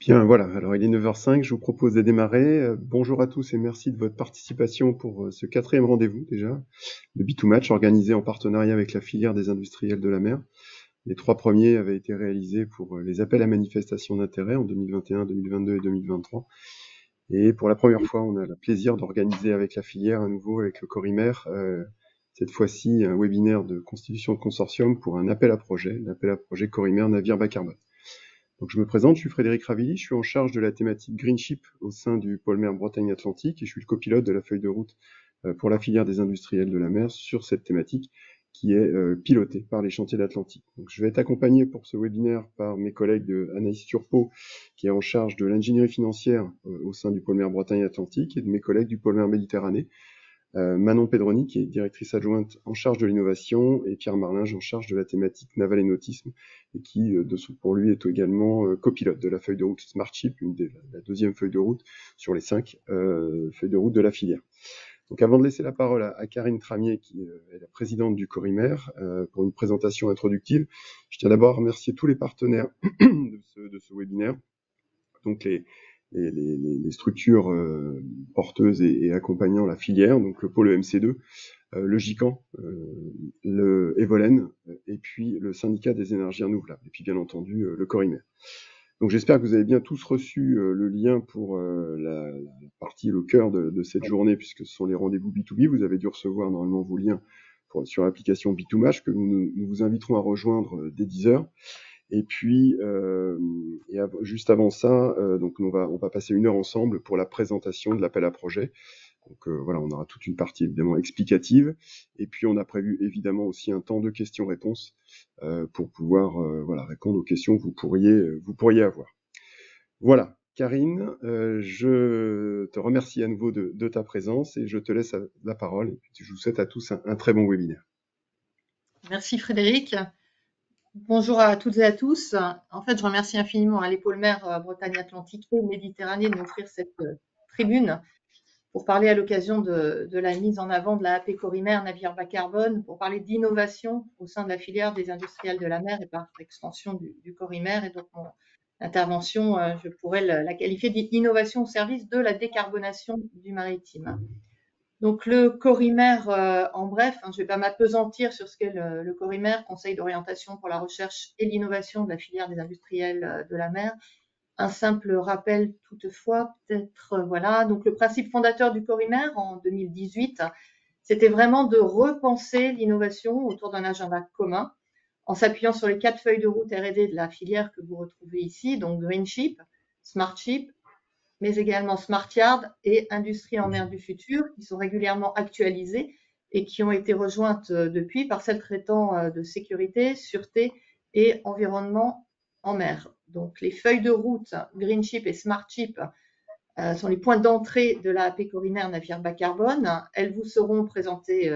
Bien, voilà. Alors, il est 9h05. Je vous propose de démarrer. Bonjour à tous et merci de votre participation pour ce 4e rendez-vous déjà de B2Match organisé en partenariat avec la filière des industriels de la mer. Les 3 premiers avaient été réalisés pour les appels à manifestation d'intérêt en 2021, 2022 et 2023. Et pour la première fois, on a le plaisir d'organiser avec la filière à nouveau avec le Corimer, cette fois-ci un webinaire de constitution de consortium pour un appel à projet Corimer Navire bas carbone. Donc je me présente, je suis Frédéric Ravilly, je suis en charge de la thématique Greenship au sein du pôle mer Bretagne Atlantique et je suis le copilote de la feuille de route pour la filière des industriels de la mer sur cette thématique qui est pilotée par les chantiers d'Atlantique. Donc je vais être accompagné pour ce webinaire par mes collègues de Anaïs Turpot qui est en charge de l'ingénierie financière au sein du pôle mer Bretagne Atlantique et de mes collègues du pôle mer Méditerranée. Manon Pedroni, qui est directrice adjointe en charge de l'innovation, et Pierre Marlinge en charge de la thématique naval et nautisme, et qui, pour lui, est également copilote de la feuille de route SmartShip, la deuxième feuille de route sur les 5 feuilles de route de la filière. Donc avant de laisser la parole à Karine Tramier, qui est la présidente du Corimer, pour une présentation introductive, je tiens d'abord à remercier tous les partenaires de ce webinaire, donc les structures porteuses et accompagnant la filière, donc le pôle EMC2, le GICAN, le Evolen, et puis le syndicat des énergies renouvelables, et puis bien entendu le Corimer. Donc j'espère que vous avez bien tous reçu le lien pour la partie, le cœur de cette journée, puisque ce sont les rendez-vous B2B. Vous avez dû recevoir normalement vos liens sur l'application B2Match, que nous vous inviterons à rejoindre dès 10h. Et puis, juste avant ça, donc on va passer 1 heure ensemble pour la présentation de l'appel à projet. Donc voilà, on aura toute une partie évidemment explicative. Et puis on a prévu évidemment aussi un temps de questions-réponses pour pouvoir répondre aux questions que vous pourriez avoir. Voilà, Karine, je te remercie à nouveau de ta présence et je te laisse la parole. Et puis, je vous souhaite à tous un très bon webinaire. Merci Frédéric. Bonjour à toutes et à tous. En fait, je remercie infiniment les pôles mer Bretagne Atlantique et Méditerranée de m'offrir cette tribune pour parler à l'occasion de la mise en avant de la AP Corimer Navire bas carbone, pour parler d'innovation au sein de la filière des industriels de la mer et par extension du Corimer. Et donc, mon intervention, je pourrais la qualifier d'innovation au service de la décarbonation du maritime. Donc le Corimer, en bref, je ne vais pas m'appesantir sur ce qu'est le Corimer, Conseil d'orientation pour la recherche et l'innovation de la filière des industriels de la mer. Un simple rappel toutefois, peut-être, voilà. Donc le principe fondateur du Corimer en 2018, c'était vraiment de repenser l'innovation autour d'un agenda commun, en s'appuyant sur les 4 feuilles de route R&D de la filière que vous retrouvez ici, donc Greenship, SmartShip, mais également Smart Yard et Industrie en mer du futur, qui sont régulièrement actualisées et qui ont été rejointes depuis par celles traitant de sécurité, sûreté et environnement en mer. Donc, les feuilles de route Greenship et SmartShip sont les points d'entrée de la AP Corimer Navire bas carbone. Elles vous seront présentées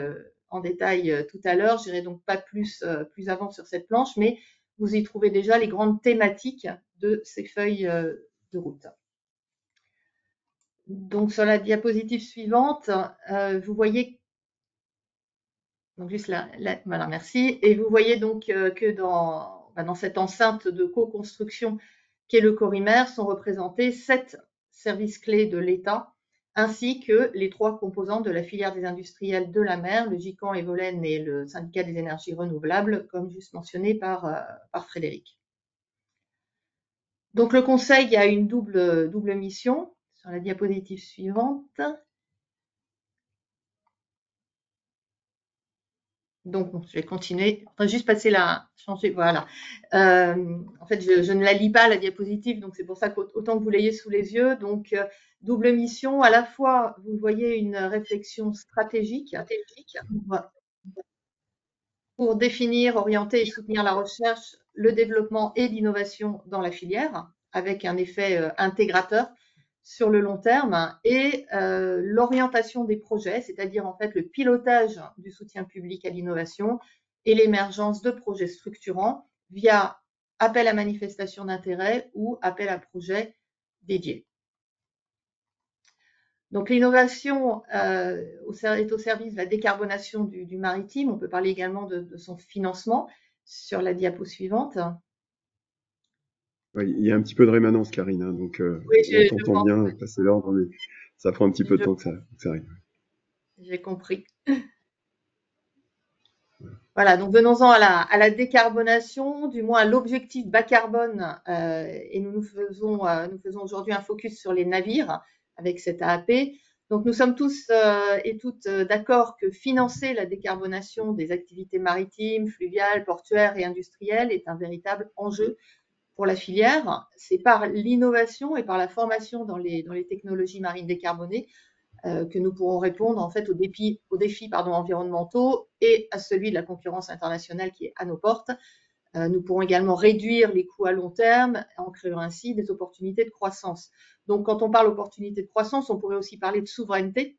en détail tout à l'heure. Je n'irai donc pas plus avant sur cette planche, mais vous y trouvez déjà les grandes thématiques de ces feuilles de route. Donc, sur la diapositive suivante, vous voyez, donc juste là, voilà, merci. Et vous voyez donc que dans cette enceinte de co-construction qu'est le Corimer sont représentés 7 services clés de l'État, ainsi que les 3 composantes de la filière des industriels de la mer, le GICAN, Evolen et le syndicat des énergies renouvelables, comme juste mentionné par Frédéric. Donc, le Conseil a une double mission. Sur la diapositive suivante. Donc, bon, je vais continuer. Je vais juste passer changer, voilà. En fait, je ne la lis pas, la diapositive, donc c'est pour ça qu'autant que vous l'ayez sous les yeux. Donc, double mission, à la fois, vous voyez une réflexion stratégique pour définir, orienter et soutenir la recherche, le développement et l'innovation dans la filière, avec un effet intégrateur sur le long terme, et l'orientation des projets, c'est-à-dire en fait le pilotage du soutien public à l'innovation et l'émergence de projets structurants via appel à manifestation d'intérêt ou appel à projet dédié. Donc l'innovation est au service de la décarbonation du maritime. On peut parler également de son financement sur la diapo suivante. Ouais, il y a un petit peu de rémanence, Karine, hein, donc Oui, on je t'entend pense, bien passer l'ordre, mais ça prend un petit peu de je- temps que ça arrive. j'ai compris. Voilà, donc venons-en à la décarbonation, du moins à l'objectif bas carbone, et nous faisons aujourd'hui un focus sur les navires avec cette AAP. Donc nous sommes tous et toutes d'accord que financer la décarbonation des activités maritimes, fluviales, portuaires et industrielles est un véritable enjeu pour la filière. C'est par l'innovation et par la formation dans les technologies marines décarbonées que nous pourrons répondre en fait aux défis environnementaux et à celui de la concurrence internationale qui est à nos portes. Nous pourrons également réduire les coûts à long terme en créant ainsi des opportunités de croissance. Donc, quand on parle d'opportunités de croissance, on pourrait aussi parler de souveraineté,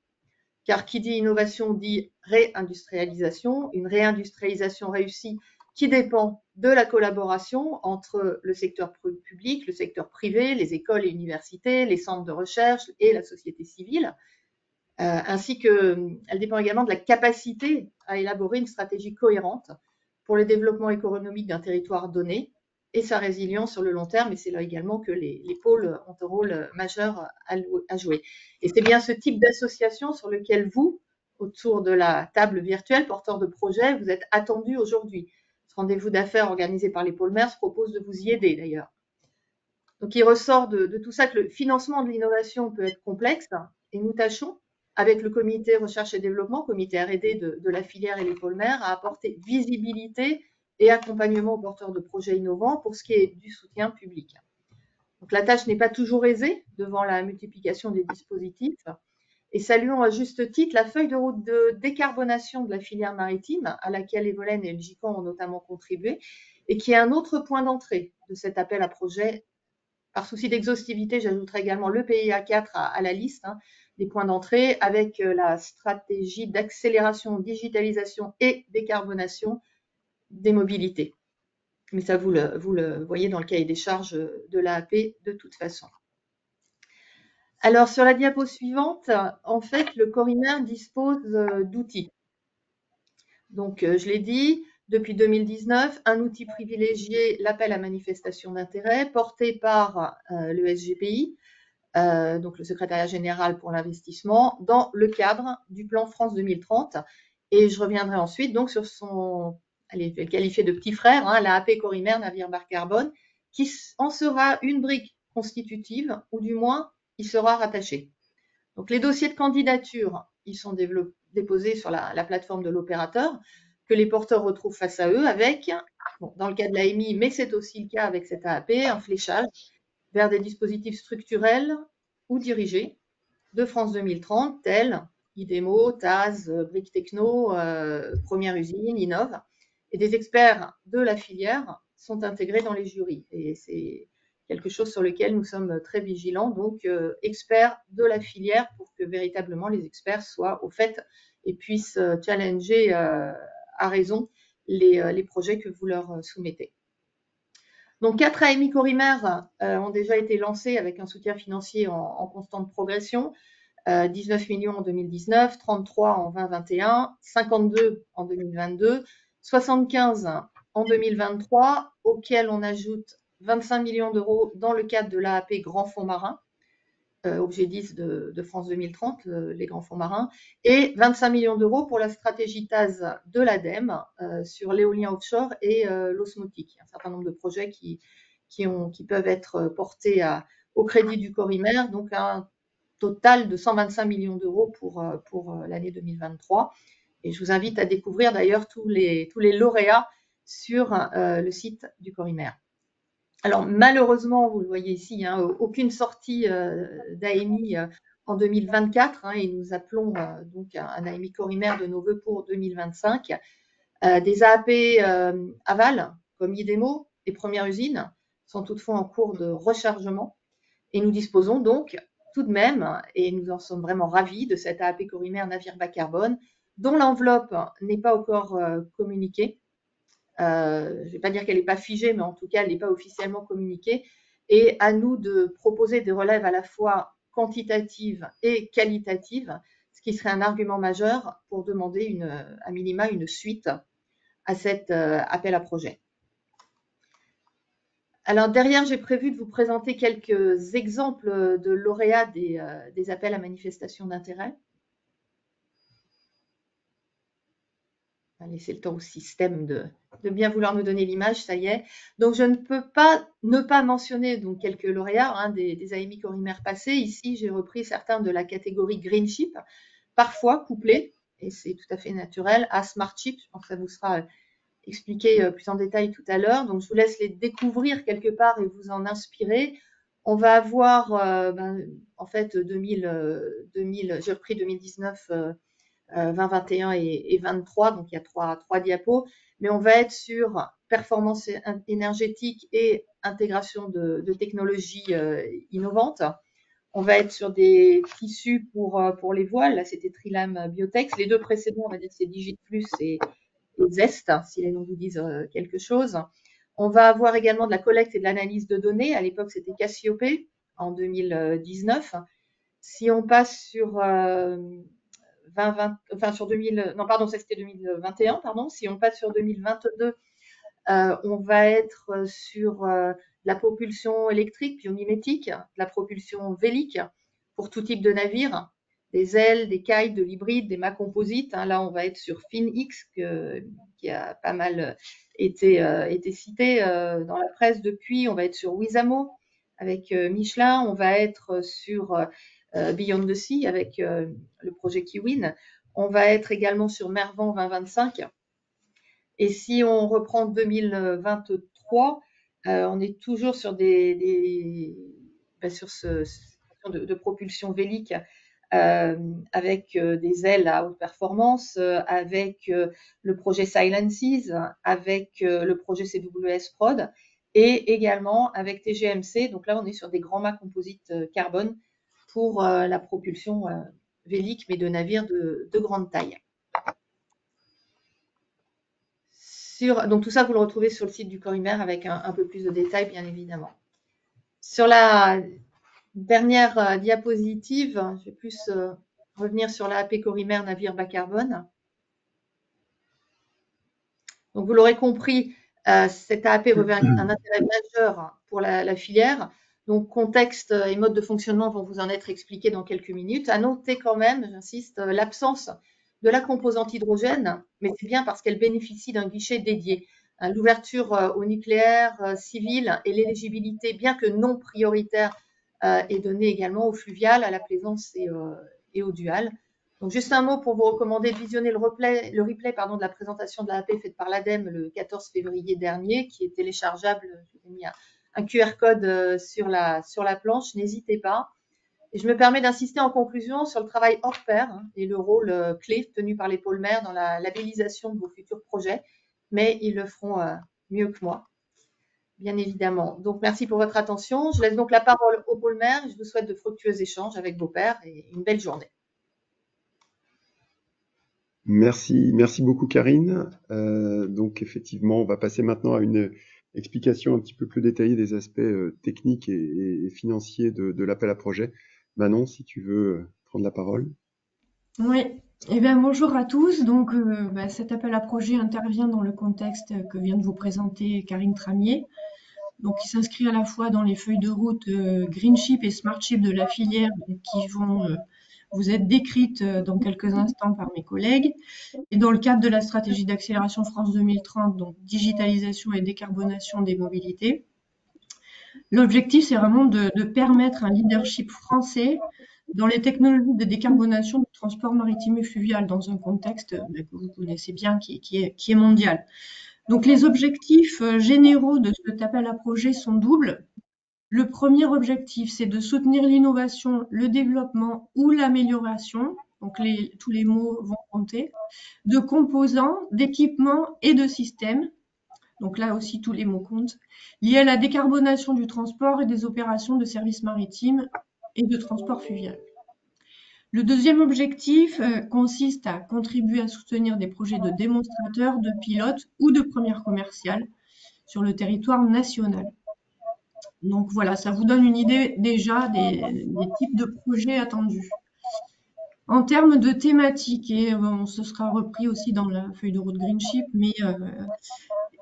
car qui dit innovation dit réindustrialisation, une réindustrialisation réussie qui dépend de la collaboration entre le secteur public, le secteur privé, les écoles et universités, les centres de recherche et la société civile. Ainsi qu'elle dépend également de la capacité à élaborer une stratégie cohérente pour le développement économique d'un territoire donné et sa résilience sur le long terme. Et c'est là également que les pôles ont un rôle majeur à jouer. Et c'est bien ce type d'association sur lequel vous, autour de la table virtuelle, porteurs de projets, vous êtes attendus aujourd'hui. Ce rendez-vous d'affaires organisé par les pôles MERS propose de vous y aider d'ailleurs. Donc, il ressort de tout ça que le financement de l'innovation peut être complexe et nous tâchons, avec le comité recherche et développement, comité R&D de la filière et les pôles MERS, à apporter visibilité et accompagnement aux porteurs de projets innovants pour ce qui est du soutien public. Donc, la tâche n'est pas toujours aisée devant la multiplication des dispositifs et saluons à juste titre la feuille de route de décarbonation de la filière maritime à laquelle Evolène et le GICAN ont notamment contribué et qui est un autre point d'entrée de cet appel à projet. Par souci d'exhaustivité, j'ajouterai également le PIA4 à la liste des points d'entrée avec la stratégie d'accélération, digitalisation et décarbonation des mobilités. Mais ça, vous le voyez dans le cahier des charges de l'AAP de toute façon. Alors, sur la diapo suivante, en fait, le Corimer dispose d'outils. Donc, je l'ai dit, depuis 2019, un outil privilégié, l'appel à manifestation d'intérêt, porté par le SGPI, donc le secrétariat général pour l'investissement, dans le cadre du plan France 2030. Et je reviendrai ensuite donc sur son, elle est qualifiée de petit frère, la AP Corimer Navire Bas Carbone, qui en sera une brique constitutive, ou du moins, il sera rattaché. Donc les dossiers de candidature, ils sont déposés sur la plateforme de l'opérateur, que les porteurs retrouvent face à eux avec, dans le cas de l'AMI, mais c'est aussi le cas avec cette AAP, un fléchage vers des dispositifs structurels ou dirigés de France 2030, tels IDEMO, TAS, Brick Techno, Première Usine, Innov. Et des experts de la filière sont intégrés dans les jurys. Et c'est quelque chose sur lequel nous sommes très vigilants. Donc, experts de la filière pour que véritablement les experts soient au fait et puissent challenger à raison les projets que vous leur soumettez. Donc, 4 AMI Corimer ont déjà été lancés avec un soutien financier en constante progression. 19 millions en 2019, 33 en 2021, 52 en 2022, 75 en 2023, auquel on ajoute 25 millions d'euros dans le cadre de l'AAP Grand Fonds Marin, objet 10 de France 2030, les grands fonds marins, et 25 millions d'euros pour la stratégie TAS de l'ADEME sur l'éolien offshore et l'osmotique. Il y a un certain nombre de projets qui peuvent être portés au crédit du Corimer, donc un total de 125 millions d'euros pour l'année 2023. Et je vous invite à découvrir d'ailleurs tous les lauréats sur le site du Corimer. Alors malheureusement, vous le voyez ici, aucune sortie d'AMI en 2024 et nous appelons donc un AMI Corimer de nos voeux pour 2025. Des AAP aval comme IDEMO et Première Usine sont toutefois en cours de rechargement et nous disposons donc tout de même, et nous en sommes vraiment ravis, de cette AAP Corimer Navire Bas Carbone dont l'enveloppe n'est pas encore communiquée. Je ne vais pas dire qu'elle n'est pas figée, mais en tout cas, elle n'est pas officiellement communiquée. Et à nous de proposer des relèves à la fois quantitatives et qualitatives, ce qui serait un argument majeur pour demander à minima une suite à cet appel à projet. Alors derrière, j'ai prévu de vous présenter quelques exemples de lauréats des appels à manifestation d'intérêt. On va laisser le temps au système de bien vouloir nous donner l'image, ça y est. Donc je ne peux pas ne pas mentionner donc quelques lauréats des AMI Corimer passés. Ici, j'ai repris certains de la catégorie Greenship, parfois couplés, et c'est tout à fait naturel, à Smartship. Je pense que ça vous sera expliqué plus en détail tout à l'heure. Donc je vous laisse les découvrir quelque part et vous en inspirer. On va avoir en fait 2000, j'ai repris 2019, 2021 et 23, donc il y a trois diapos, mais on va être sur performance énergétique et intégration de technologies innovantes. On va être sur des tissus pour les voiles. Là, c'était Trilam Biotex. Les deux précédents, on va dire, c'est Digit Plus et Zest, si les noms vous disent quelque chose. On va avoir également de la collecte et de l'analyse de données. À l'époque, c'était Cassiope en 2019. Si on passe sur 2020, non, pardon, ça c'était 2021, pardon. Si on passe sur 2022, on va être sur la propulsion électrique, pionimétique, la propulsion vélique pour tout type de navire, des ailes, des kites, de l'hybride, des mâts composites. Là, on va être sur FinX, qui a pas mal été cité dans la presse depuis. On va être sur Wizamo avec Michelin. On va être sur Beyond the Sea avec le projet Kiwin. On va être également sur Mervent 2025. Et si on reprend 2023, on est toujours sur sur de propulsion vélique avec des ailes à haute performance, avec le projet Silences, avec le projet CWS Prod et également avec TGMC. Donc là, on est sur des grands mâts composites carbone pour la propulsion vélique, mais de navires de grande taille. Donc tout ça, vous le retrouvez sur le site du Corimer avec un peu plus de détails, bien évidemment. Sur la dernière diapositive, je vais plus revenir sur l'AAP Corimer navire bas carbone. Donc vous l'aurez compris, cette AAP revêt un intérêt majeur pour la filière. Donc contexte et mode de fonctionnement vont vous en être expliqués dans quelques minutes. À noter quand même, j'insiste, l'absence de la composante hydrogène, mais c'est bien parce qu'elle bénéficie d'un guichet dédié. L'ouverture au nucléaire civil et l'éligibilité, bien que non prioritaire, est donnée également au fluvial, à la plaisance et au dual. Donc, juste un mot pour vous recommander de visionner le replay de la présentation de l'AAP faite par l'ADEME le 14 février dernier, qui est téléchargeable. Je vous ai mis un QR code sur la planche, n'hésitez pas. Et je me permets d'insister en conclusion sur le travail hors pair et le rôle clé tenu par les pôles maires dans la labellisation de vos futurs projets, mais ils le feront mieux que moi, bien évidemment. Donc, merci pour votre attention. Je laisse donc la parole aux pôles maires et je vous souhaite de fructueux échanges avec vos pairs et une belle journée. Merci beaucoup Karine. Donc effectivement, on va passer maintenant à une explication un petit peu plus détaillée des aspects techniques et financiers de l'appel à projet. Manon, si tu veux prendre la parole. Oui, eh bien bonjour à tous. Donc cet appel à projet intervient dans le contexte que vient de vous présenter Karine Tramier. Donc il s'inscrit à la fois dans les feuilles de route Greenship et Smartship de la filière qui vont vous être décrites dans quelques instants par mes collègues. Et dans le cadre de la stratégie d'accélération France 2030, donc digitalisation et décarbonation des mobilités. L'objectif, c'est vraiment de permettre un leadership français dans les technologies de décarbonation du transport maritime et fluvial dans un contexte que vous connaissez bien qui est mondial. Donc les objectifs généraux de cet appel à projet sont doubles. Le premier objectif, c'est de soutenir l'innovation, le développement ou l'amélioration, donc tous les mots vont compter, de composants, d'équipements et de systèmes, donc là aussi tous les mots comptent, liés à la décarbonation du transport et des opérations de services maritimes et de transport fluvial. Le deuxième objectif consiste à contribuer à soutenir des projets de démonstrateurs, de pilotes ou de premières commerciales sur le territoire national. Donc voilà, ça vous donne une idée déjà des types de projets attendus. En termes de thématiques, et ce sera repris aussi dans la feuille de route Greenship, mais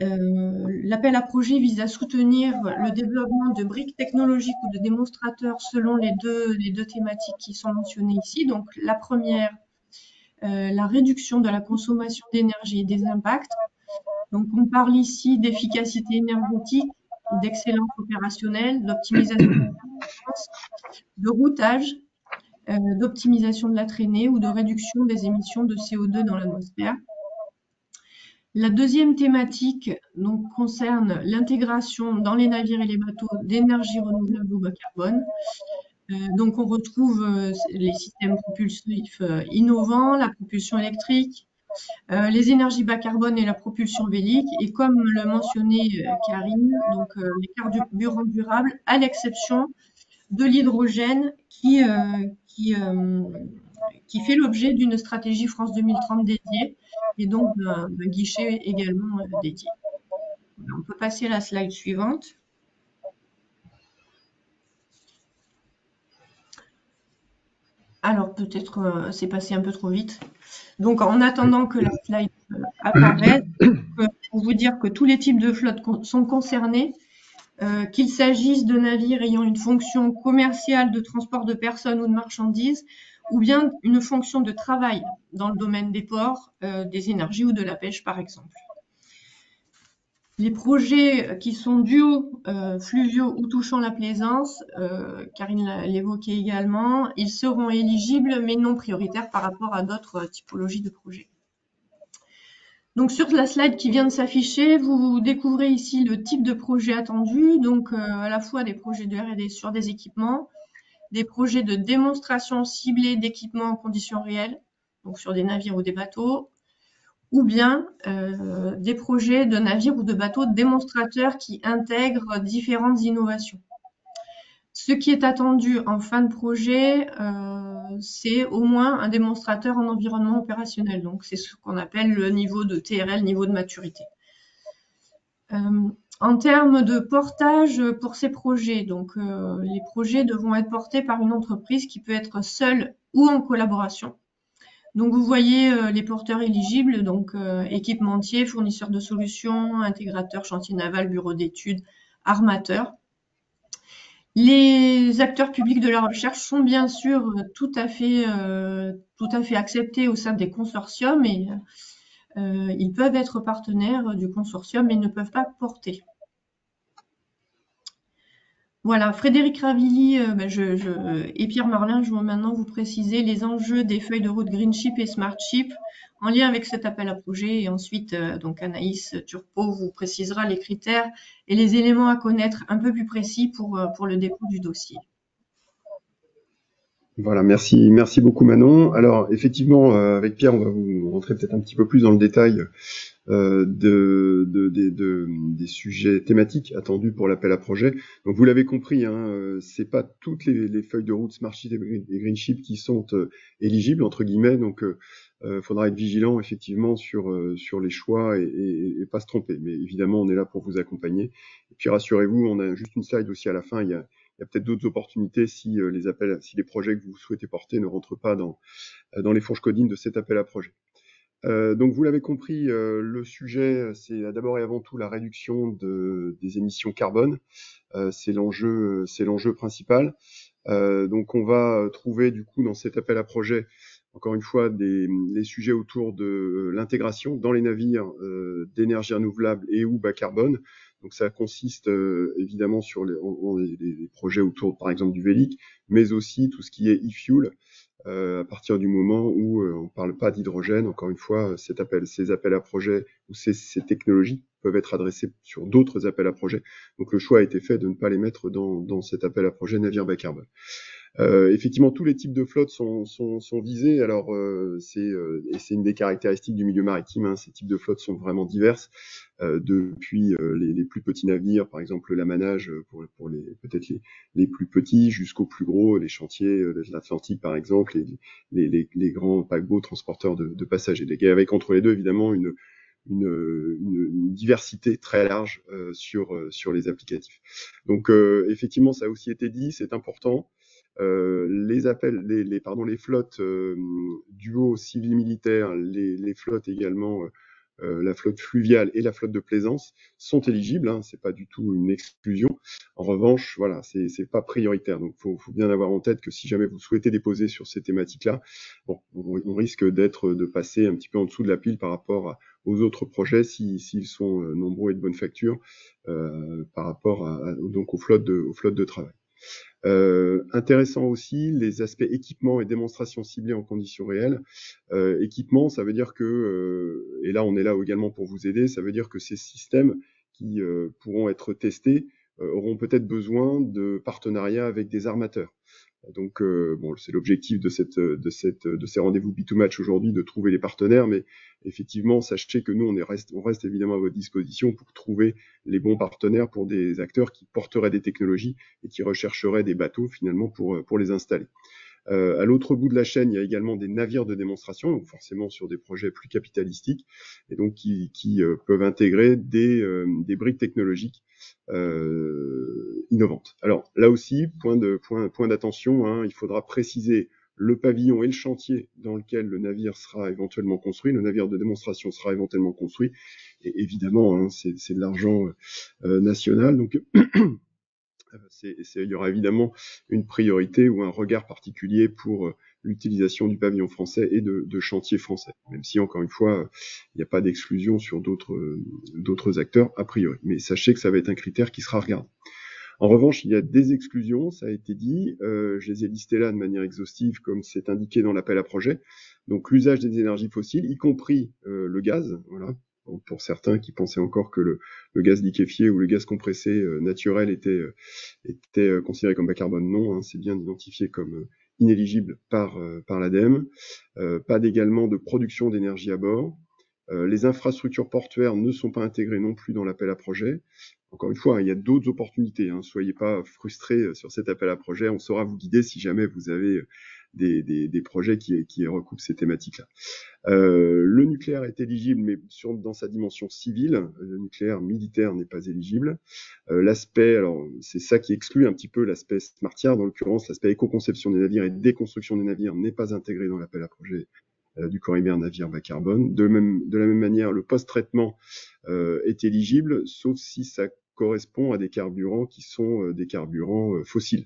L'appel à projet vise à soutenir le développement de briques technologiques ou de démonstrateurs selon les deux thématiques qui sont mentionnées ici. Donc, la première, la réduction de la consommation d'énergie et des impacts. Donc, on parle ici d'efficacité énergétique, d'excellence opérationnelle, d'optimisation de la performance, de routage, d'optimisation de la traînée ou de réduction des émissions de CO2 dans l'atmosphère. La deuxième thématique donc, concerne l'intégration dans les navires et les bateaux d'énergie renouvelable ou bas carbone. Donc on retrouve les systèmes propulsifs innovants, la propulsion électrique, les énergies bas carbone et la propulsion vélique. Et comme le mentionnait Karine, donc les carburants durables, à l'exception de l'hydrogène qui fait l'objet d'une stratégie France 2030 dédiée et donc d'un guichet également dédié. On peut passer à la slide suivante. Alors peut-être c'est passé un peu trop vite. Donc en attendant que la slide apparaisse, pour vous dire que tous les types de flottes sont concernés, qu'il s'agisse de navires ayant une fonction commerciale de transport de personnes ou de marchandises, ou bien une fonction de travail dans le domaine des ports, des énergies ou de la pêche, par exemple. Les projets qui sont duaux, fluviaux ou touchant la plaisance, Karine l'évoquait également, ils seront éligibles mais non prioritaires par rapport à d'autres typologies de projets. Donc sur la slide qui vient de s'afficher, vous découvrez ici le type de projet attendu, donc à la fois des projets de R&D sur des équipements, des projets de démonstration ciblée d'équipements en conditions réelles, donc sur des navires ou des bateaux, ou bien des projets de navires ou de bateaux démonstrateurs qui intègrent différentes innovations. Ce qui est attendu en fin de projet, c'est au moins un démonstrateur en environnement opérationnel. Donc, c'est ce qu'on appelle le niveau de TRL, niveau de maturité. En termes de portage pour ces projets, donc les projets devront être portés par une entreprise qui peut être seule ou en collaboration. Donc, vous voyez les porteurs éligibles, donc équipementiers, fournisseurs de solutions, intégrateurs, chantiers navals, bureaux d'études, armateurs. Les acteurs publics de la recherche sont bien sûr tout à fait acceptés au sein des consortiums et ils peuvent être partenaires du consortium mais ne peuvent pas porter. Voilà, Frédéric Ravilly et Pierre Marlin, je vais maintenant vous préciser les enjeux des feuilles de route Greenship et Smartship en lien avec cet appel à projet. Et ensuite, donc Anaïs Turpot vous précisera les critères et les éléments à connaître un peu plus précis pour le dépôt du dossier. Voilà, merci beaucoup Manon. Alors effectivement, avec Pierre, on va vous rentrer peut-être un petit peu plus dans le détail des sujets thématiques attendus pour l'appel à projet. Donc vous l'avez compris, c'est pas toutes les feuilles de route Smartship et Greenship qui sont éligibles entre guillemets. Donc faudra être vigilant effectivement sur les choix et pas se tromper. Mais évidemment, on est là pour vous accompagner. Et puis rassurez-vous, on a juste une slide aussi à la fin. Il y a peut-être d'autres opportunités si les projets que vous souhaitez porter ne rentrent pas dans les fourches codines de cet appel à projet. Donc vous l'avez compris, le sujet c'est d'abord et avant tout la réduction des émissions carbone. C'est l'enjeu principal. Donc on va trouver du coup dans cet appel à projet encore une fois les sujets autour de l'intégration dans les navires d'énergie renouvelable et ou bas carbone. Donc ça consiste évidemment sur les projets autour par exemple du vélic, mais aussi tout ce qui est e-fuel. À partir du moment où on ne parle pas d'hydrogène, encore une fois, ces appels à projets ou ces technologies peuvent être adressées sur d'autres appels à projets. Donc le choix a été fait de ne pas les mettre dans cet appel à projet navire bas carbone. Effectivement, tous les types de flottes sont visés. Alors, c'est une des caractéristiques du milieu maritime. Ces types de flottes sont vraiment diverses, depuis les plus petits navires, par exemple l'amanage pour peut-être les plus petits, jusqu'aux plus gros, les chantiers de l'Atlantique, par exemple, les grands paquebots transporteurs de passagers. Avec entre les deux, évidemment, une diversité très large sur les applicatifs. Donc, effectivement, ça a aussi été dit, c'est important. Les flottes duo civil-militaire, les flottes également la flotte fluviale et la flotte de plaisance sont éligibles, hein, c'est pas du tout une exclusion. En revanche, voilà, c'est pas prioritaire. Donc, faut bien avoir en tête que si jamais vous souhaitez déposer sur ces thématiques-là, bon, on risque de passer un petit peu en dessous de la pile par rapport aux autres projets s'ils sont nombreux et de bonne facture par rapport donc aux flottes de travail. Intéressant aussi les aspects équipement et démonstration ciblée en conditions réelles. Équipement, ça veut dire que, et là on est là également pour vous aider, ça veut dire que ces systèmes qui pourront être testés auront peut-être besoin de partenariats avec des armateurs. Donc, bon, c'est l'objectif de ces rendez-vous B2Match aujourd'hui, de trouver les partenaires, mais effectivement, sachez que nous, on reste évidemment à votre disposition pour trouver les bons partenaires pour des acteurs qui porteraient des technologies et qui rechercheraient des bateaux finalement pour les installer. À l'autre bout de la chaîne, il y a également des navires de démonstration, donc forcément sur des projets plus capitalistiques, et donc qui peuvent intégrer des briques technologiques innovantes. Alors là aussi, point d'attention, hein, il faudra préciser le pavillon et le chantier dans lequel le navire sera éventuellement construit, le navire de démonstration sera éventuellement construit, et évidemment, hein, c'est de l'argent national, donc il y aura évidemment une priorité ou un regard particulier pour l'utilisation du pavillon français et de chantiers français, même si, encore une fois, il n'y a pas d'exclusion sur d'autres acteurs a priori. Mais sachez que ça va être un critère qui sera regardé. En revanche, il y a des exclusions, ça a été dit, je les ai listées là de manière exhaustive, comme c'est indiqué dans l'appel à projet. Donc l'usage des énergies fossiles, y compris le gaz, voilà. Pour certains qui pensaient encore que le gaz liquéfié ou le gaz compressé naturel était considéré comme bas carbone, non, hein, c'est bien identifié comme inéligible par l'ADEME. Pas d'également de production d'énergie à bord. Les infrastructures portuaires ne sont pas intégrées non plus dans l'appel à projet. Encore une fois, hein, il y a d'autres opportunités. Hein, soyez pas frustrés sur cet appel à projet. On saura vous guider si jamais vous avez des projets qui recoupent ces thématiques-là. Le nucléaire est éligible, mais dans sa dimension civile. Le nucléaire militaire n'est pas éligible. L'aspect, alors c'est ça qui exclut un petit peu l'aspect smartiard, dans l'occurrence l'aspect éco-conception des navires et déconstruction des navires n'est pas intégré dans l'appel à projet du Coribert navire bas carbone. De la même manière, le post-traitement est éligible, sauf si ça correspond à des carburants qui sont des carburants fossiles.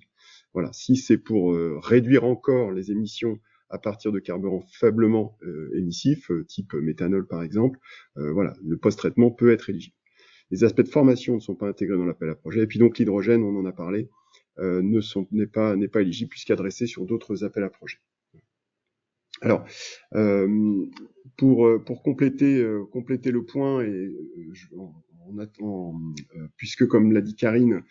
Voilà, si c'est pour réduire encore les émissions à partir de carburants faiblement émissifs, type méthanol par exemple, voilà, le post-traitement peut être éligible. Les aspects de formation ne sont pas intégrés dans l'appel à projet. Et puis donc l'hydrogène, on en a parlé, n'est pas éligible puisqu'adressé sur d'autres appels à projet. Alors, pour compléter le point, et on attend, puisque comme l'a dit Karine,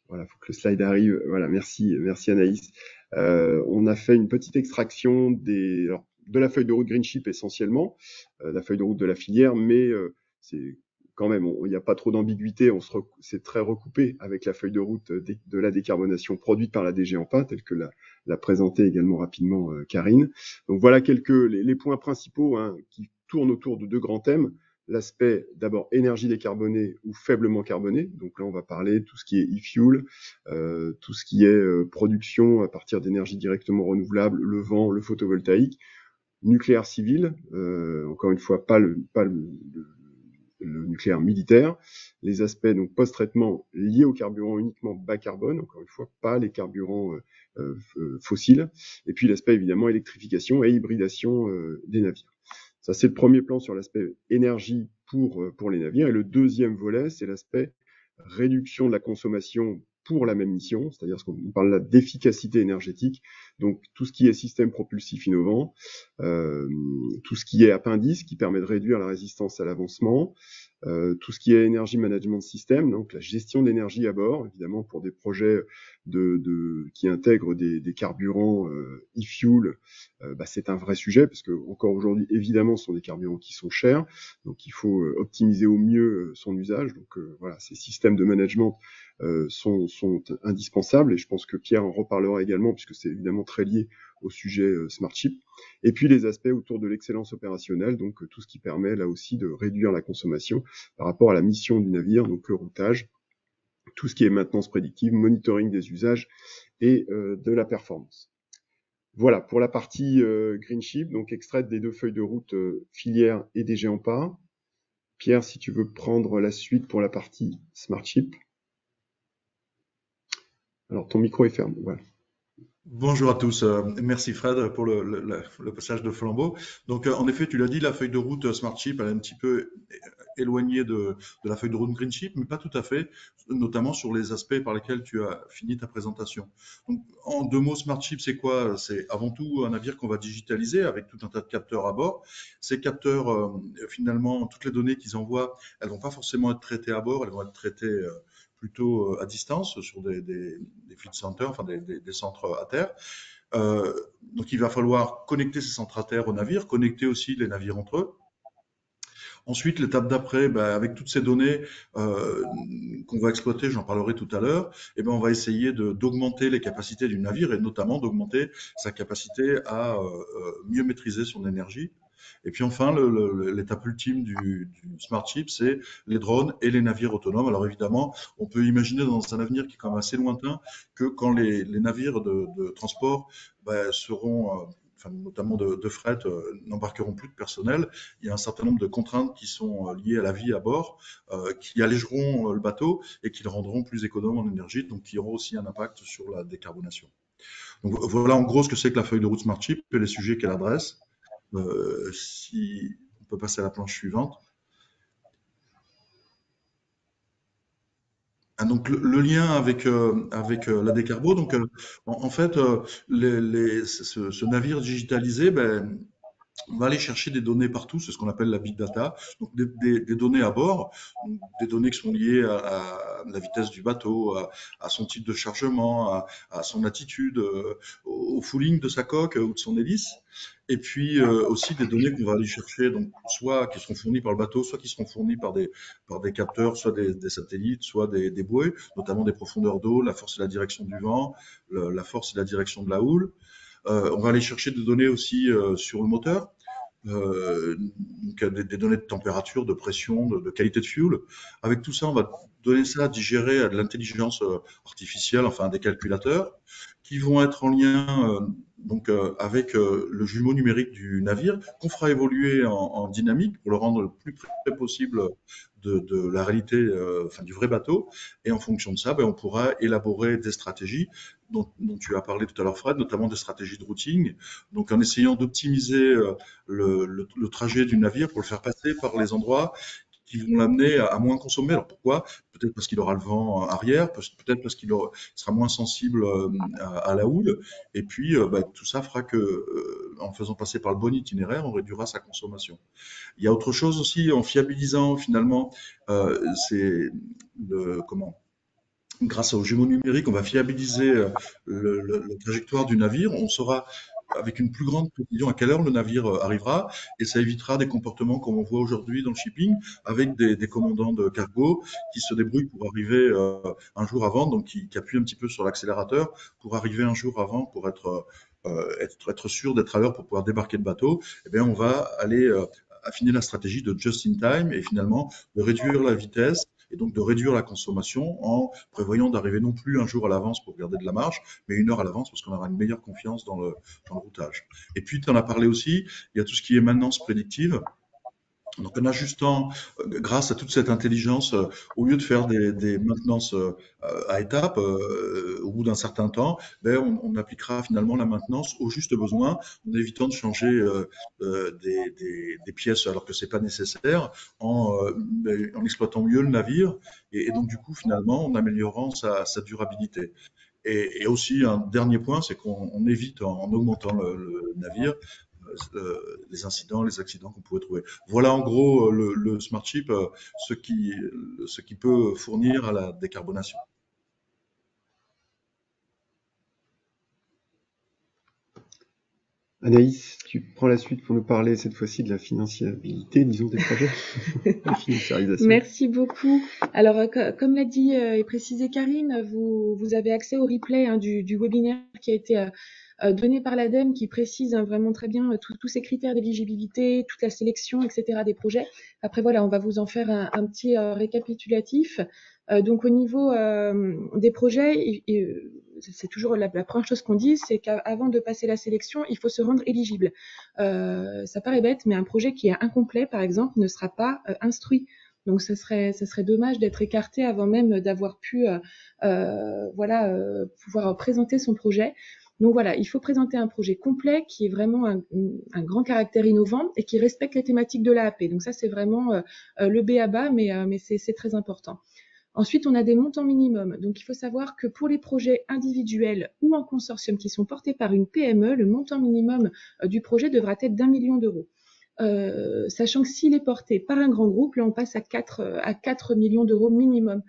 voilà, faut que le slide arrive. Voilà, merci Anaïs. On a fait une petite extraction de la feuille de route Greenship essentiellement, la feuille de route de la filière, mais c'est quand même, il n'y a pas trop d'ambiguïté, c'est très recoupé avec la feuille de route de la décarbonation produite par la DG ENPA, telle que l'a présenté également rapidement Karine. Donc voilà les points principaux hein, qui tournent autour de deux grands thèmes. L'aspect d'abord énergie décarbonée ou faiblement carbonée. Donc là, on va parler de tout ce qui est e-fuel, tout ce qui est production à partir d'énergie directement renouvelable, le vent, le photovoltaïque, nucléaire civil, encore une fois, pas le nucléaire militaire, les aspects donc post-traitement liés aux carburants uniquement bas carbone, encore une fois, pas les carburants fossiles, et puis l'aspect évidemment électrification et hybridation des navires. Ça, c'est le premier plan sur l'aspect énergie pour les navires. Et le deuxième volet, c'est l'aspect réduction de la consommation pour la même mission, c'est-à-dire qu'on parle là d'efficacité énergétique, donc tout ce qui est système propulsif innovant, tout ce qui est appendice qui permet de réduire la résistance à l'avancement, tout ce qui est énergie management system, donc la gestion d'énergie à bord, évidemment pour des projets qui intègrent des carburants e-fuel, c'est un vrai sujet parce que encore aujourd'hui évidemment ce sont des carburants qui sont chers, donc il faut optimiser au mieux son usage. Donc voilà, ces systèmes de management sont indispensables et je pense que Pierre en reparlera également puisque c'est évidemment très lié au sujet Smartship. Et puis les aspects autour de l'excellence opérationnelle, donc tout ce qui permet là aussi de réduire la consommation par rapport à la mission du navire, donc le routage, tout ce qui est maintenance prédictive, monitoring des usages et de la performance. Voilà pour la partie Greenship, donc extraite des deux feuilles de route filière et DG ENPA. Pierre, si tu veux prendre la suite pour la partie Smart Chip. Alors, ton micro est fermé, voilà. Bonjour à tous. Merci Fred pour le passage de flambeau. Donc, en effet, tu l'as dit, la feuille de route Smart Chip, elle est un petit peu éloignée de la feuille de route Green Chip, mais pas tout à fait, notamment sur les aspects par lesquels tu as fini ta présentation. Donc, en 2 mots, Smart Chip, c'est quoi? C'est avant tout un navire qu'on va digitaliser avec tout un tas de capteurs à bord. Ces capteurs, finalement, toutes les données qu'ils envoient, elles vont pas forcément être traitées à bord, elles vont être traitées plutôt à distance sur des field centers, enfin des centres à terre. Donc il va falloir connecter ces centres à terre aux navires, connecter aussi les navires entre eux. Ensuite, l'étape d'après, avec toutes ces données qu'on va exploiter, j'en parlerai tout à l'heure, on va essayer d'augmenter les capacités du navire et notamment d'augmenter sa capacité à mieux maîtriser son énergie. Et puis enfin, l'étape ultime du Smart Ship, c'est les drones et les navires autonomes. Alors évidemment, on peut imaginer dans un avenir qui est quand même assez lointain que quand les navires de transport seront notamment de fret, n'embarqueront plus de personnel, il y a un certain nombre de contraintes qui sont liées à la vie à bord, qui allégeront le bateau et qui le rendront plus économe en énergie, donc qui auront aussi un impact sur la décarbonation. Donc voilà en gros ce que c'est que la feuille de route Smart Ship et les sujets qu'elle adresse. Si on peut passer à la planche suivante. Donc le lien avec la décarbo, donc en fait ce navire digitalisé, on va aller chercher des données partout, c'est ce qu'on appelle la big data, donc des données à bord, donc des données qui sont liées à la vitesse du bateau, à son type de chargement, à son attitude, au fouling de sa coque ou de son hélice, et puis aussi des données qu'on va aller chercher, donc soit qui seront fournies par le bateau, soit qui seront fournies par des capteurs, soit des satellites, soit des buoys, notamment des profondeurs d'eau, la force et la direction du vent, la force et la direction de la houle. On va aller chercher des données aussi sur le moteur, donc des données de température, de pression, de qualité de fuel. Avec tout ça, on va donner ça à digérer à de l'intelligence artificielle, enfin à des calculateurs, qui vont être en lien avec le jumeau numérique du navire, qu'on fera évoluer en dynamique pour le rendre le plus près possible de la réalité, du vrai bateau. Et en fonction de ça, on pourra élaborer des stratégies dont tu as parlé tout à l'heure, Fred, notamment des stratégies de routing. Donc en essayant d'optimiser le trajet du navire pour le faire passer par les endroits qui vont l'amener à moins consommer. Alors pourquoi? Peut-être parce qu'il aura le vent arrière, peut-être parce qu'il sera moins sensible à la houle. Et puis tout ça fera que, en faisant passer par le bon itinéraire, on réduira sa consommation. Il y a autre chose aussi en fiabilisant finalement, c'est grâce au jumeau numérique, on va fiabiliser la trajectoire du navire. On saura avec une plus grande précision à quelle heure le navire arrivera et ça évitera des comportements comme on voit aujourd'hui dans le shipping avec des commandants de cargo qui se débrouillent pour arriver un jour avant, donc qui appuient un petit peu sur l'accélérateur pour arriver un jour avant pour être sûr d'être à l'heure pour pouvoir débarquer le bateau. Eh bien, on va aller affiner la stratégie de just in time et finalement de réduire la vitesse et donc de réduire la consommation en prévoyant d'arriver non plus un jour à l'avance pour garder de la marge, mais 1 heure à l'avance parce qu'on aura une meilleure confiance dans le routage. Et puis, tu en as parlé aussi, il y a tout ce qui est maintenance prédictive. Donc en ajustant, grâce à toute cette intelligence, au lieu de faire des maintenances à étapes, au bout d'un certain temps, on appliquera finalement la maintenance au juste besoin, en évitant de changer des pièces alors que c'est pas nécessaire, en exploitant mieux le navire, et donc du coup finalement en améliorant sa durabilité. Et aussi un dernier point, c'est qu'on évite en augmentant le navire les incidents, les accidents qu'on pouvait trouver. Voilà en gros le Smart Ship, ce qui peut fournir à la décarbonation. Anaïs, tu prends la suite pour nous parler cette fois-ci de la financiabilité, disons, des projets. La financiarisation. Merci beaucoup. Alors, comme l'a dit et précisé Karine, vous avez accès au replay du webinaire qui a été donné par l'ADEME qui précise vraiment très bien tous ces critères d'éligibilité, toute la sélection, etc. des projets. Après, voilà, on va vous en faire un petit récapitulatif. Donc, au niveau des projets, c'est toujours la première chose qu'on dit, c'est qu'avant de passer la sélection, il faut se rendre éligible. Ça paraît bête, mais un projet qui est incomplet, par exemple, ne sera pas instruit. Donc, ça serait dommage d'être écarté avant même d'avoir pu pouvoir présenter son projet. Donc voilà, il faut présenter un projet complet qui est vraiment un grand caractère innovant et qui respecte les thématiques de l'AAP. Donc ça, c'est vraiment le b.a.-ba, mais c'est très important. Ensuite, on a des montants minimums. Donc, il faut savoir que pour les projets individuels ou en consortium qui sont portés par une PME, le montant minimum du projet devra être d'1 million d'euros. Sachant que s'il est porté par un grand groupe, là, on passe à 4 millions d'euros minimum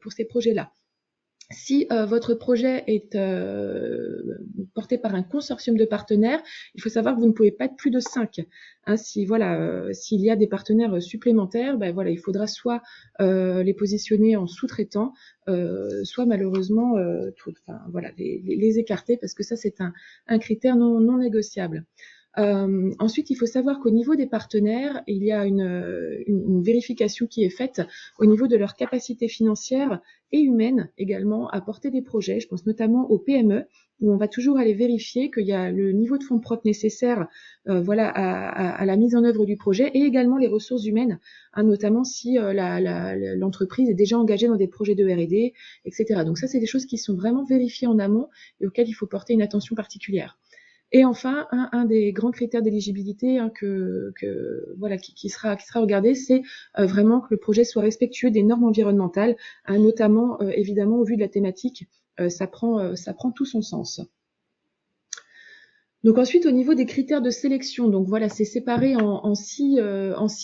pour ces projets-là. Si votre projet est porté par un consortium de partenaires, il faut savoir que vous ne pouvez pas être plus de 5. Hein, s'il y a des partenaires supplémentaires, ben voilà, il faudra soit les positionner en sous-traitant, soit malheureusement les écarter parce que ça c'est un critère non négociable. Ensuite, il faut savoir qu'au niveau des partenaires, il y a une vérification qui est faite au niveau de leur capacité financière et humaine également à porter des projets. Je pense notamment aux PME, où on va toujours aller vérifier qu'il y a le niveau de fonds propres nécessaire à la mise en œuvre du projet et également les ressources humaines, hein, notamment si l'entreprise est déjà engagée dans des projets de R&D, etc. Donc ça, c'est des choses qui sont vraiment vérifiées en amont et auxquelles il faut porter une attention particulière. Et enfin, un des grands critères d'éligibilité qui sera regardé, c'est vraiment que le projet soit respectueux des normes environnementales, hein, notamment évidemment au vu de la thématique, ça prend tout son sens. Donc ensuite, au niveau des critères de sélection, donc voilà, c'est séparé en six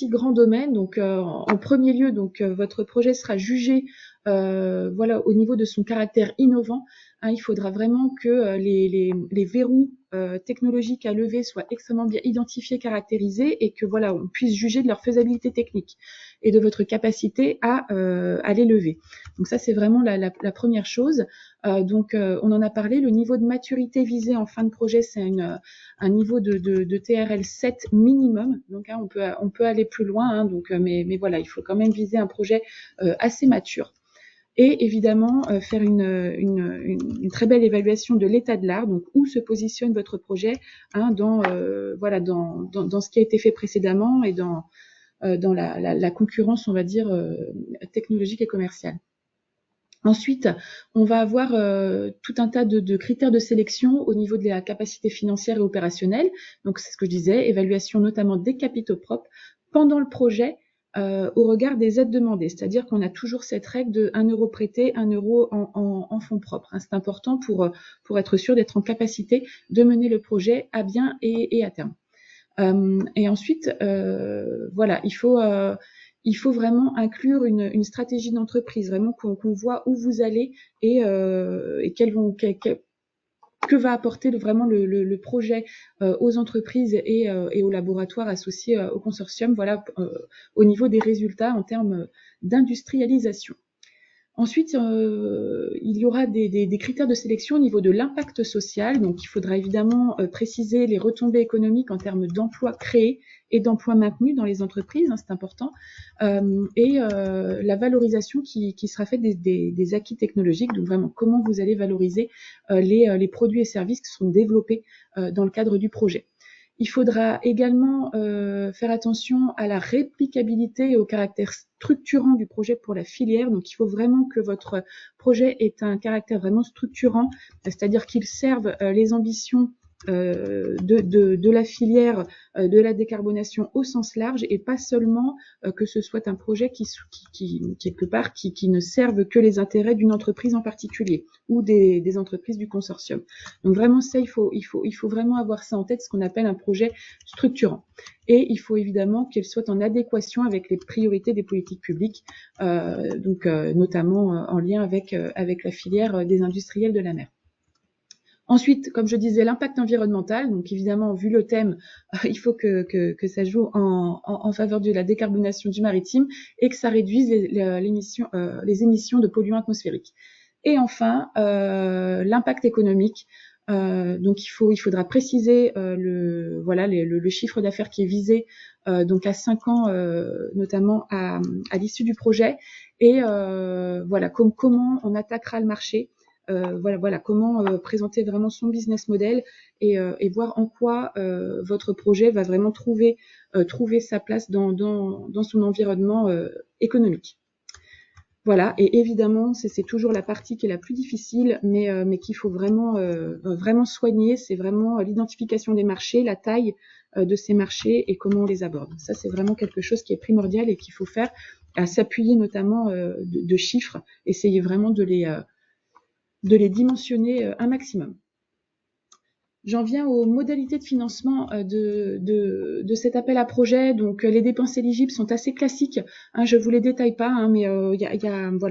grands domaines. Donc en premier lieu, votre projet sera jugé au niveau de son caractère innovant. Hein, il faudra vraiment que les verrous technologiques à lever soient extrêmement bien identifiés, caractérisés et que voilà, on puisse juger de leur faisabilité technique et de votre capacité à les lever. Donc ça, c'est vraiment la première chose. On en a parlé, le niveau de maturité visé en fin de projet, c'est un niveau de TRL 7 minimum. Donc hein, on peut aller plus loin, hein, mais voilà, il faut quand même viser un projet assez mature. Et évidemment, faire une très belle évaluation de l'état de l'art, donc où se positionne votre projet, hein, dans ce qui a été fait précédemment et dans la concurrence, on va dire, technologique et commerciale. Ensuite, on va avoir tout un tas de critères de sélection au niveau de la capacité financière et opérationnelle. Donc, c'est ce que je disais, évaluation notamment des capitaux propres pendant le projet au regard des aides demandées. C'est-à-dire qu'on a toujours cette règle de 1 euro prêté, 1 euro en fonds propres. Hein. C'est important pour être sûr d'être en capacité de mener le projet à bien et à terme. Et ensuite, il faut vraiment inclure une stratégie d'entreprise, vraiment qu'on voit où vous allez et que va apporter vraiment le projet aux entreprises et aux laboratoires associés au consortium, au niveau des résultats en termes d'industrialisation. Ensuite, il y aura des critères de sélection au niveau de l'impact social. Donc, il faudra évidemment préciser les retombées économiques en termes d'emplois créés et d'emplois maintenus dans les entreprises, hein, c'est important, et la valorisation qui sera faite des acquis technologiques. Donc, vraiment, comment vous allez valoriser les produits et services qui sont développés dans le cadre du projet. Il faudra également faire attention à la réplicabilité et au caractère structurant du projet pour la filière. Donc, il faut vraiment que votre projet ait un caractère vraiment structurant, c'est-à-dire qu'il serve les ambitions de la filière de la décarbonation au sens large et pas seulement que ce soit un projet qui quelque part qui ne serve que les intérêts d'une entreprise en particulier ou des entreprises du consortium. Donc vraiment ça, il faut vraiment avoir ça en tête, ce qu'on appelle un projet structurant. Et il faut évidemment qu'il soit en adéquation avec les priorités des politiques publiques, notamment en lien avec la filière des industriels de la mer. Ensuite, comme je disais, l'impact environnemental. Donc évidemment, vu le thème, il faut que ça joue en faveur de la décarbonation du maritime et que ça réduise les émissions de polluants atmosphériques. Et enfin, l'impact économique. Donc il faudra préciser le chiffre d'affaires qui est visé donc à 5 ans notamment à l'issue du projet et comment on attaquera le marché. Comment présenter vraiment son business model et voir en quoi votre projet va vraiment trouver sa place dans son environnement économique. Voilà, et évidemment, c'est toujours la partie qui est la plus difficile, mais qu'il faut vraiment soigner. C'est vraiment l'identification des marchés, la taille de ces marchés et comment on les aborde. Ça, c'est vraiment quelque chose qui est primordial et qu'il faut faire, à s'appuyer notamment de chiffres, essayer vraiment de les dimensionner un maximum. J'en viens aux modalités de financement de cet appel à projet. Donc, les dépenses éligibles sont assez classiques. Je vous les détaille pas, mais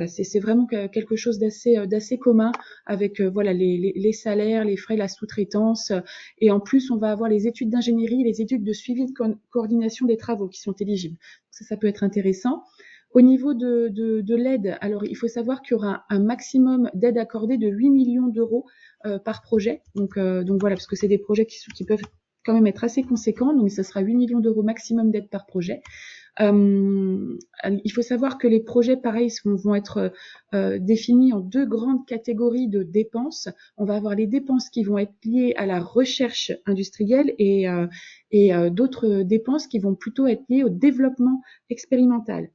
c'est vraiment quelque chose d'assez commun avec les salaires, les frais, la sous-traitance. Et en plus, on va avoir les études d'ingénierie, les études de suivi de coordination des travaux qui sont éligibles. Ça peut être intéressant. Au niveau de l'aide, alors il faut savoir qu'il y aura un maximum d'aide accordée de 8 millions d'euros par projet. Donc voilà, parce que c'est des projets qui peuvent quand même être assez conséquents. Donc ça sera 8 millions d'euros maximum d'aide par projet. Il faut savoir que les projets, pareil, vont être définis en 2 grandes catégories de dépenses. On va avoir les dépenses qui vont être liées à la recherche industrielle et d'autres dépenses qui vont plutôt être liées au développement expérimental.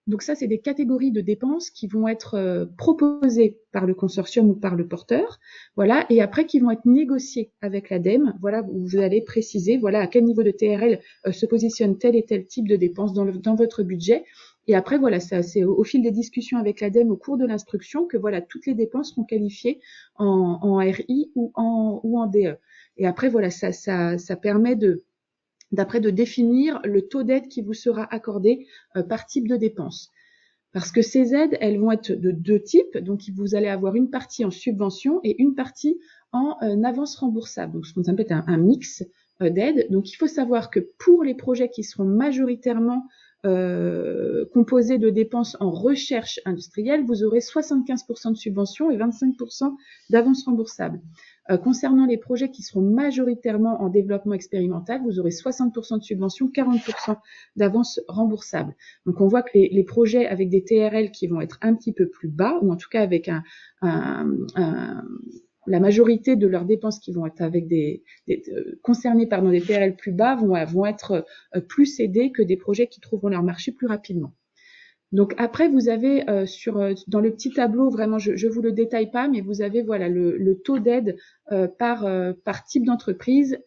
Donc ça, c'est des catégories de dépenses qui vont être proposées par le consortium ou par le porteur, voilà, et après qui vont être négociées avec l'ADEME, voilà, où vous allez préciser, voilà, à quel niveau de TRL se positionne tel et tel type de dépenses dans votre budget. Et après, voilà, ça, c'est au fil des discussions avec l'ADEME au cours de l'instruction que voilà, toutes les dépenses sont qualifiées en RI ou en DE. Et après, voilà, ça permet d'après de définir le taux d'aide qui vous sera accordé par type de dépense. Parce que ces aides, elles vont être de 2 types. Donc, vous allez avoir une partie en subvention et une partie en avance remboursable. Donc, ce qu'on appelle un mix d'aides. Donc, il faut savoir que pour les projets qui seront majoritairement composés de dépenses en recherche industrielle, vous aurez 75% de subvention et 25% d'avance remboursable. Concernant les projets qui seront majoritairement en développement expérimental, vous aurez 60% de subvention, 40% d'avance remboursable. Donc, on voit que les projets avec des TRL qui vont être un petit peu plus bas, ou en tout cas avec la majorité de leurs dépenses qui vont être avec concernées par des TRL plus bas vont être plus aidés que des projets qui trouveront leur marché plus rapidement. Donc après, vous avez dans le petit tableau, vraiment, je vous le détaille pas, mais vous avez voilà le taux d'aide par type d'entreprise,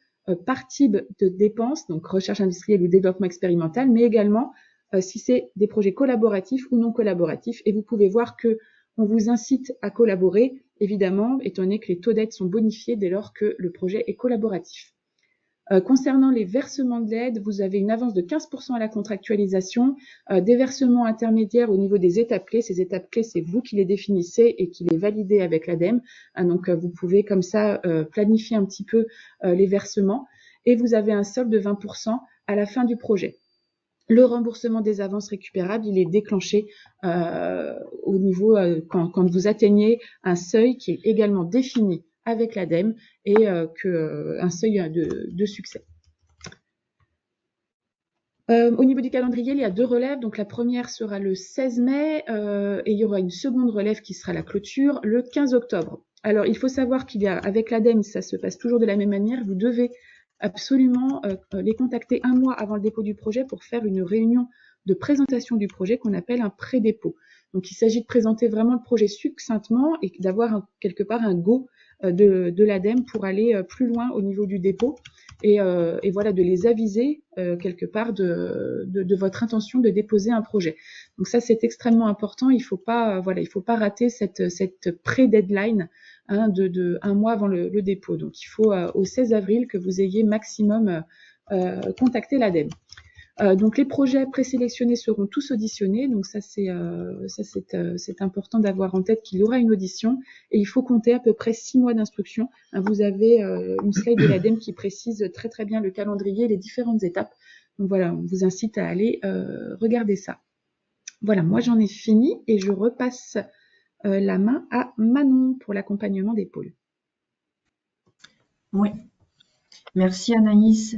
par type de dépenses, donc recherche industrielle ou développement expérimental, mais également si c'est des projets collaboratifs ou non collaboratifs. Et vous pouvez voir que on vous incite à collaborer, évidemment, étant donné que les taux d'aide sont bonifiés dès lors que le projet est collaboratif. Concernant les versements de l'aide, vous avez une avance de 15% à la contractualisation, des versements intermédiaires au niveau des étapes clés. Ces étapes clés, c'est vous qui les définissez et qui les validez avec l'ADEME. Donc, vous pouvez comme ça planifier un petit peu les versements. Et vous avez un solde de 20% à la fin du projet. Le remboursement des avances récupérables, il est déclenché au niveau quand vous atteignez un seuil qui est également défini avec l'ADEME et un seuil de succès. Au niveau du calendrier, il y a 2 relèves. Donc la première sera le 16 mai et il y aura une seconde relève qui sera la clôture le 15 octobre. Alors il faut savoir avec l'ADEME, ça se passe toujours de la même manière. Vous devez absolument les contacter 1 mois avant le dépôt du projet pour faire une réunion de présentation du projet qu'on appelle un pré-dépôt. Donc il s'agit de présenter vraiment le projet succinctement et d'avoir quelque part un go de l'ADEME pour aller plus loin au niveau du dépôt et voilà, de les aviser quelque part de votre intention de déposer un projet. Donc ça, c'est extrêmement important. Il faut pas rater cette pré-deadline de 1 mois avant le dépôt. Donc il faut au 16 avril que vous ayez maximum contacté l'ADEME. Donc les projets présélectionnés seront tous auditionnés, donc ça c'est important d'avoir en tête qu'il y aura une audition et il faut compter à peu près 6 mois d'instruction. Vous avez une slide de l'ADEME qui précise très très bien le calendrier, les différentes étapes. Donc voilà, on vous incite à aller regarder ça. Voilà, moi j'en ai fini et je repasse la main à Manon pour l'accompagnement des pôles. Oui, merci Anaïs.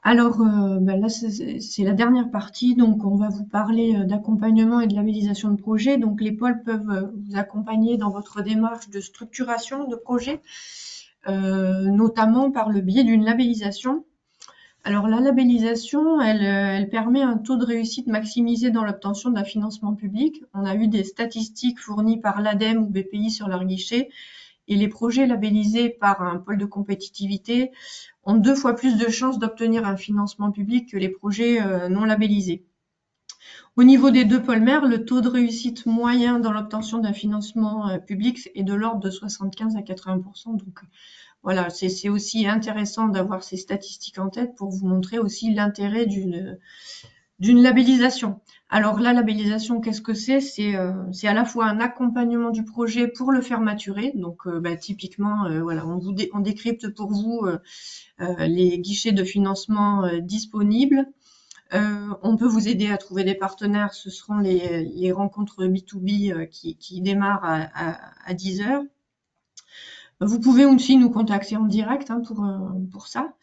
Alors là, c'est la dernière partie, donc on va vous parler d'accompagnement et de labellisation de projet. Donc les pôles peuvent vous accompagner dans votre démarche de structuration de projet, notamment par le biais d'une labellisation. Alors la labellisation, elle permet un taux de réussite maximisé dans l'obtention d'un financement public. On a eu des statistiques fournies par l'ADEME ou BPI sur leur guichet, et les projets labellisés par un pôle de compétitivité ont 2 fois plus de chances d'obtenir un financement public que les projets non labellisés. Au niveau des 2 pôles mères, le taux de réussite moyen dans l'obtention d'un financement public est de l'ordre de 75 à 80%. Donc voilà, c'est aussi intéressant d'avoir ces statistiques en tête pour vous montrer aussi l'intérêt d'une labellisation. Alors la labellisation, qu'est-ce que c'est? C'est à la fois un accompagnement du projet pour le faire maturer. Donc typiquement, voilà, on décrypte pour vous les guichets de financement disponibles. On peut vous aider à trouver des partenaires. Ce seront les rencontres B2B qui démarrent à 10 heures. Vous pouvez aussi nous contacter en direct pour ça.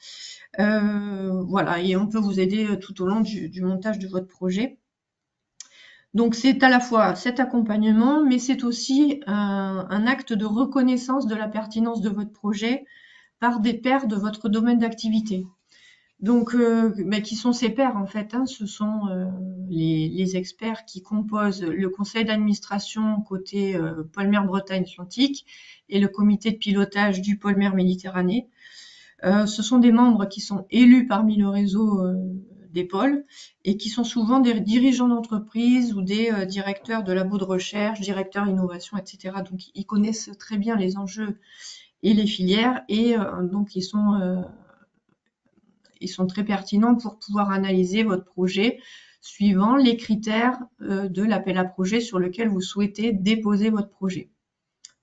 Voilà, et on peut vous aider tout au long du montage de votre projet. Donc c'est à la fois cet accompagnement, mais c'est aussi un acte de reconnaissance de la pertinence de votre projet par des pairs de votre domaine d'activité. Donc, qui sont ces pairs en fait, ce sont les experts qui composent le conseil d'administration côté pôle mer Bretagne Atlantique et le comité de pilotage du pôle mer Méditerranée. Ce sont des membres qui sont élus parmi le réseau des pôles et qui sont souvent des dirigeants d'entreprise ou des directeurs de labos de recherche, directeurs innovation, etc. Donc, ils connaissent très bien les enjeux et les filières et donc ils sont très pertinents pour pouvoir analyser votre projet suivant les critères de l'appel à projet sur lequel vous souhaitez déposer votre projet.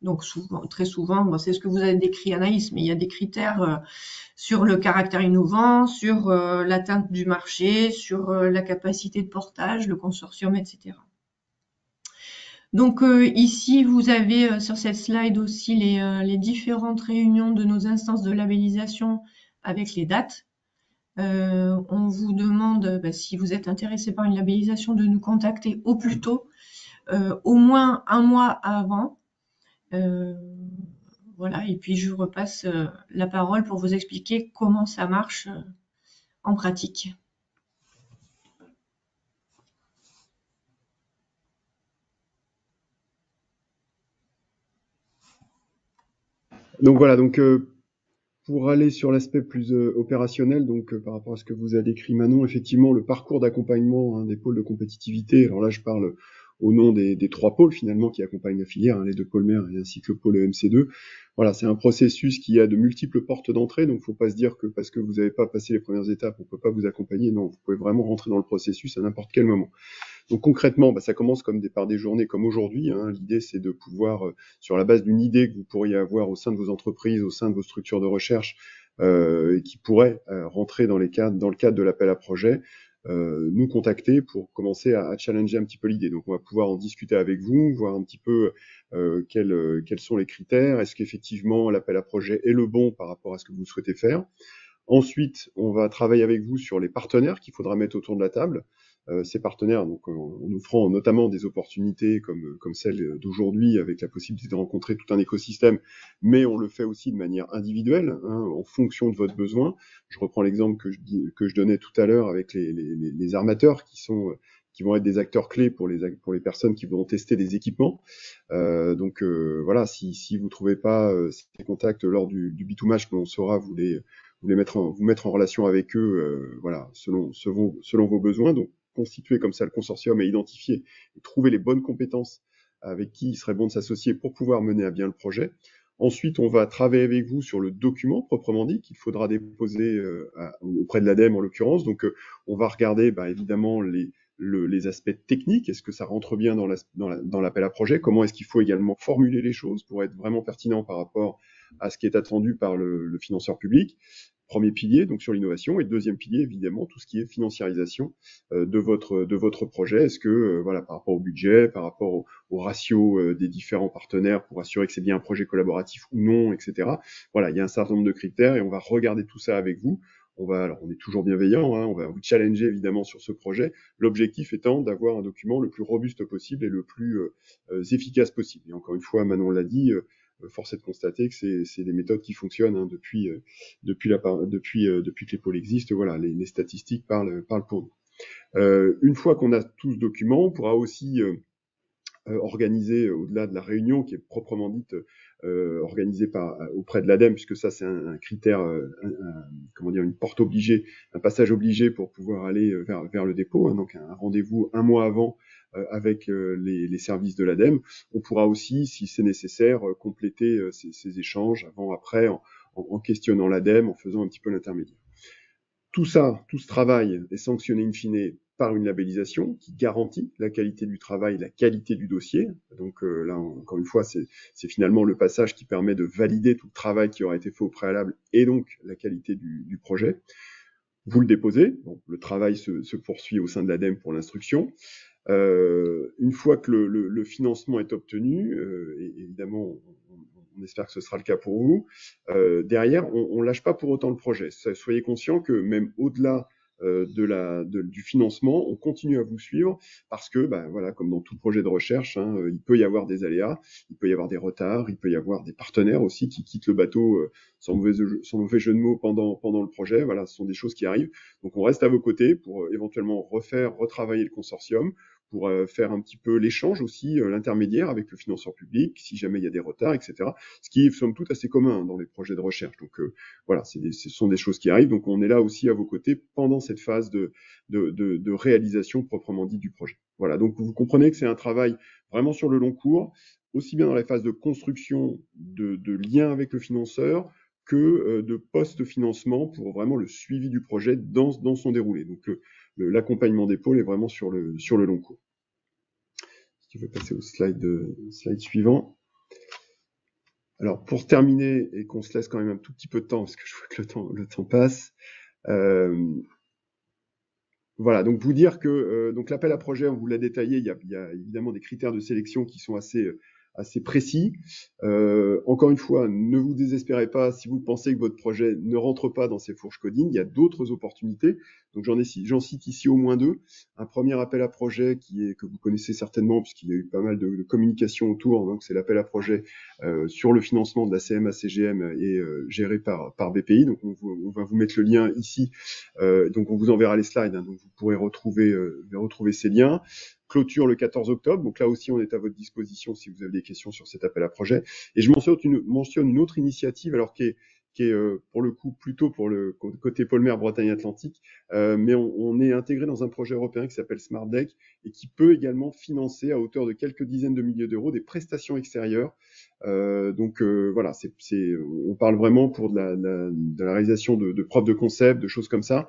Donc très souvent, c'est ce que vous avez décrit Anaïs, mais il y a des critères sur le caractère innovant, sur l'atteinte du marché, sur la capacité de portage, le consortium, etc. Donc ici, vous avez sur cette slide aussi les différentes réunions de nos instances de labellisation avec les dates. On vous demande, si vous êtes intéressé par une labellisation, de nous contacter au plus tôt, au moins un mois avant. Voilà, et puis je vous repasse la parole pour vous expliquer comment ça marche en pratique. Donc voilà, pour aller sur l'aspect plus opérationnel, par rapport à ce que vous a décrit Manon, effectivement, le parcours d'accompagnement des pôles de compétitivité, alors là je parle au nom des 3 pôles finalement qui accompagnent la filière, les 2 pôles mères et ainsi que le pôle EMC2. Voilà, c'est un processus qui a de multiples portes d'entrée, donc faut pas se dire que parce que vous n'avez pas passé les premières étapes, on peut pas vous accompagner. Non, vous pouvez vraiment rentrer dans le processus à n'importe quel moment. Donc concrètement, ça commence par des journées comme aujourd'hui. L'idée, c'est de pouvoir, sur la base d'une idée que vous pourriez avoir au sein de vos entreprises, au sein de vos structures de recherche, et qui pourrait rentrer dans le cadre de l'appel à projet, nous contacter pour commencer à challenger un petit peu l'idée. Donc on va pouvoir en discuter avec vous, voir un petit peu quels sont les critères, est-ce qu'effectivement l'appel à projet est le bon par rapport à ce que vous souhaitez faire. Ensuite, on va travailler avec vous sur les partenaires qu'il faudra mettre autour de la table. Ces partenaires, donc en offrant notamment des opportunités comme celle d'aujourd'hui, avec la possibilité de rencontrer tout un écosystème, mais on le fait aussi de manière individuelle, en fonction de votre besoin. Je reprends l'exemple que je donnais tout à l'heure avec les armateurs qui vont être des acteurs clés pour les personnes qui vont tester des équipements. Voilà, si vous trouvez pas ces contacts lors du B2Match, on saura vous mettre en relation avec eux, voilà, selon vos besoins. Donc constituer comme ça le consortium et identifier et trouver les bonnes compétences avec qui il serait bon de s'associer pour pouvoir mener à bien le projet. Ensuite, on va travailler avec vous sur le document proprement dit qu'il faudra déposer auprès de l'ADEME en l'occurrence. Donc, on va regarder évidemment les aspects techniques. Est-ce que ça rentre bien dans l'appel à projet? Comment est-ce qu'il faut également formuler les choses pour être vraiment pertinent par rapport à ce qui est attendu par le financeur public? Premier pilier, donc sur l'innovation, et deuxième pilier, évidemment, tout ce qui est financiarisation de votre projet. Est-ce que, voilà, par rapport au budget, par rapport au ratio des différents partenaires pour assurer que c'est bien un projet collaboratif ou non, etc. Voilà, il y a un certain nombre de critères et on va regarder tout ça avec vous. Alors on est toujours bienveillant, hein, on va vous challenger évidemment sur ce projet. L'objectif étant d'avoir un document le plus robuste possible et le plus efficace possible. Et encore une fois, Manon l'a dit, force est de constater que c'est des méthodes qui fonctionnent hein, depuis que les pôles existent. Voilà, les statistiques parlent pour nous. Une fois qu'on a tout ce document, on pourra aussi organisée au-delà de la réunion qui est proprement dite organisée auprès de l'ADEME, puisque ça c'est un critère, comment dire, une porte obligée, un passage obligé pour pouvoir aller vers le dépôt, hein, donc un rendez-vous un mois avant avec les services de l'ADEME. On pourra aussi, si c'est nécessaire, compléter ces échanges avant, après, en questionnant l'ADEME, en faisant un petit peu l'intermédiaire. Tout ça, tout ce travail est sanctionné in fine par une labellisation qui garantit la qualité du travail, la qualité du dossier. Donc là, encore une fois, c'est finalement le passage qui permet de valider tout le travail qui aura été fait au préalable et donc la qualité du projet. Vous le déposez, bon, le travail se poursuit au sein de l'ADEME pour l'instruction. Une fois que le financement est obtenu, et évidemment, on espère que ce sera le cas pour vous, derrière, on lâche pas pour autant le projet. Soyez conscients que même au-delà du financement, on continue à vous suivre parce que, voilà, comme dans tout projet de recherche, hein, il peut y avoir des aléas, il peut y avoir des retards, il peut y avoir des partenaires aussi qui quittent le bateau sans mauvais jeu de mots pendant le projet. Voilà, ce sont des choses qui arrivent. Donc on reste à vos côtés pour éventuellement retravailler le consortium, pour faire un petit peu l'échange aussi, l'intermédiaire avec le financeur public, si jamais il y a des retards, etc. Ce qui est somme toute assez commun dans les projets de recherche. Donc voilà, ce sont des choses qui arrivent. Donc on est là aussi à vos côtés pendant cette phase de réalisation proprement dite du projet. Voilà, donc vous comprenez que c'est un travail vraiment sur le long cours, aussi bien dans la phase de construction de lien avec le financeur que de post-financement pour vraiment le suivi du projet dans son déroulé. Donc l'accompagnement des pôles est vraiment sur le long cours. Si tu veux passer au slide suivant. Alors pour terminer et qu'on se laisse quand même un tout petit peu de temps parce que je vois que le temps passe. Voilà, donc vous dire que donc l'appel à projet, on vous l'a détaillé, il y a évidemment des critères de sélection qui sont assez précis. Encore une fois, ne vous désespérez pas si vous pensez que votre projet ne rentre pas dans ces fourches coding. Il y a d'autres opportunités. Donc j'en cite ici au moins deux. Un premier appel à projet que vous connaissez certainement puisqu'il y a eu pas mal de communication autour. Donc c'est l'appel à projet sur le financement de la CMA-CGM et géré par BPI. Donc on va vous mettre le lien ici. Donc on vous enverra les slides. Hein, donc vous pourrez retrouver ces liens. Clôture le 14 octobre. Donc là aussi, on est à votre disposition si vous avez des questions sur cet appel à projet. Et je mentionne une autre initiative, alors qui est pour le coup plutôt pour le côté Polmer Bretagne-Atlantique, mais on est intégré dans un projet européen qui s'appelle Smart Deck et qui peut également financer à hauteur de quelques dizaines de milliers d'euros des prestations extérieures. Donc voilà, on parle vraiment pour de la réalisation de preuves de concept, de choses comme ça,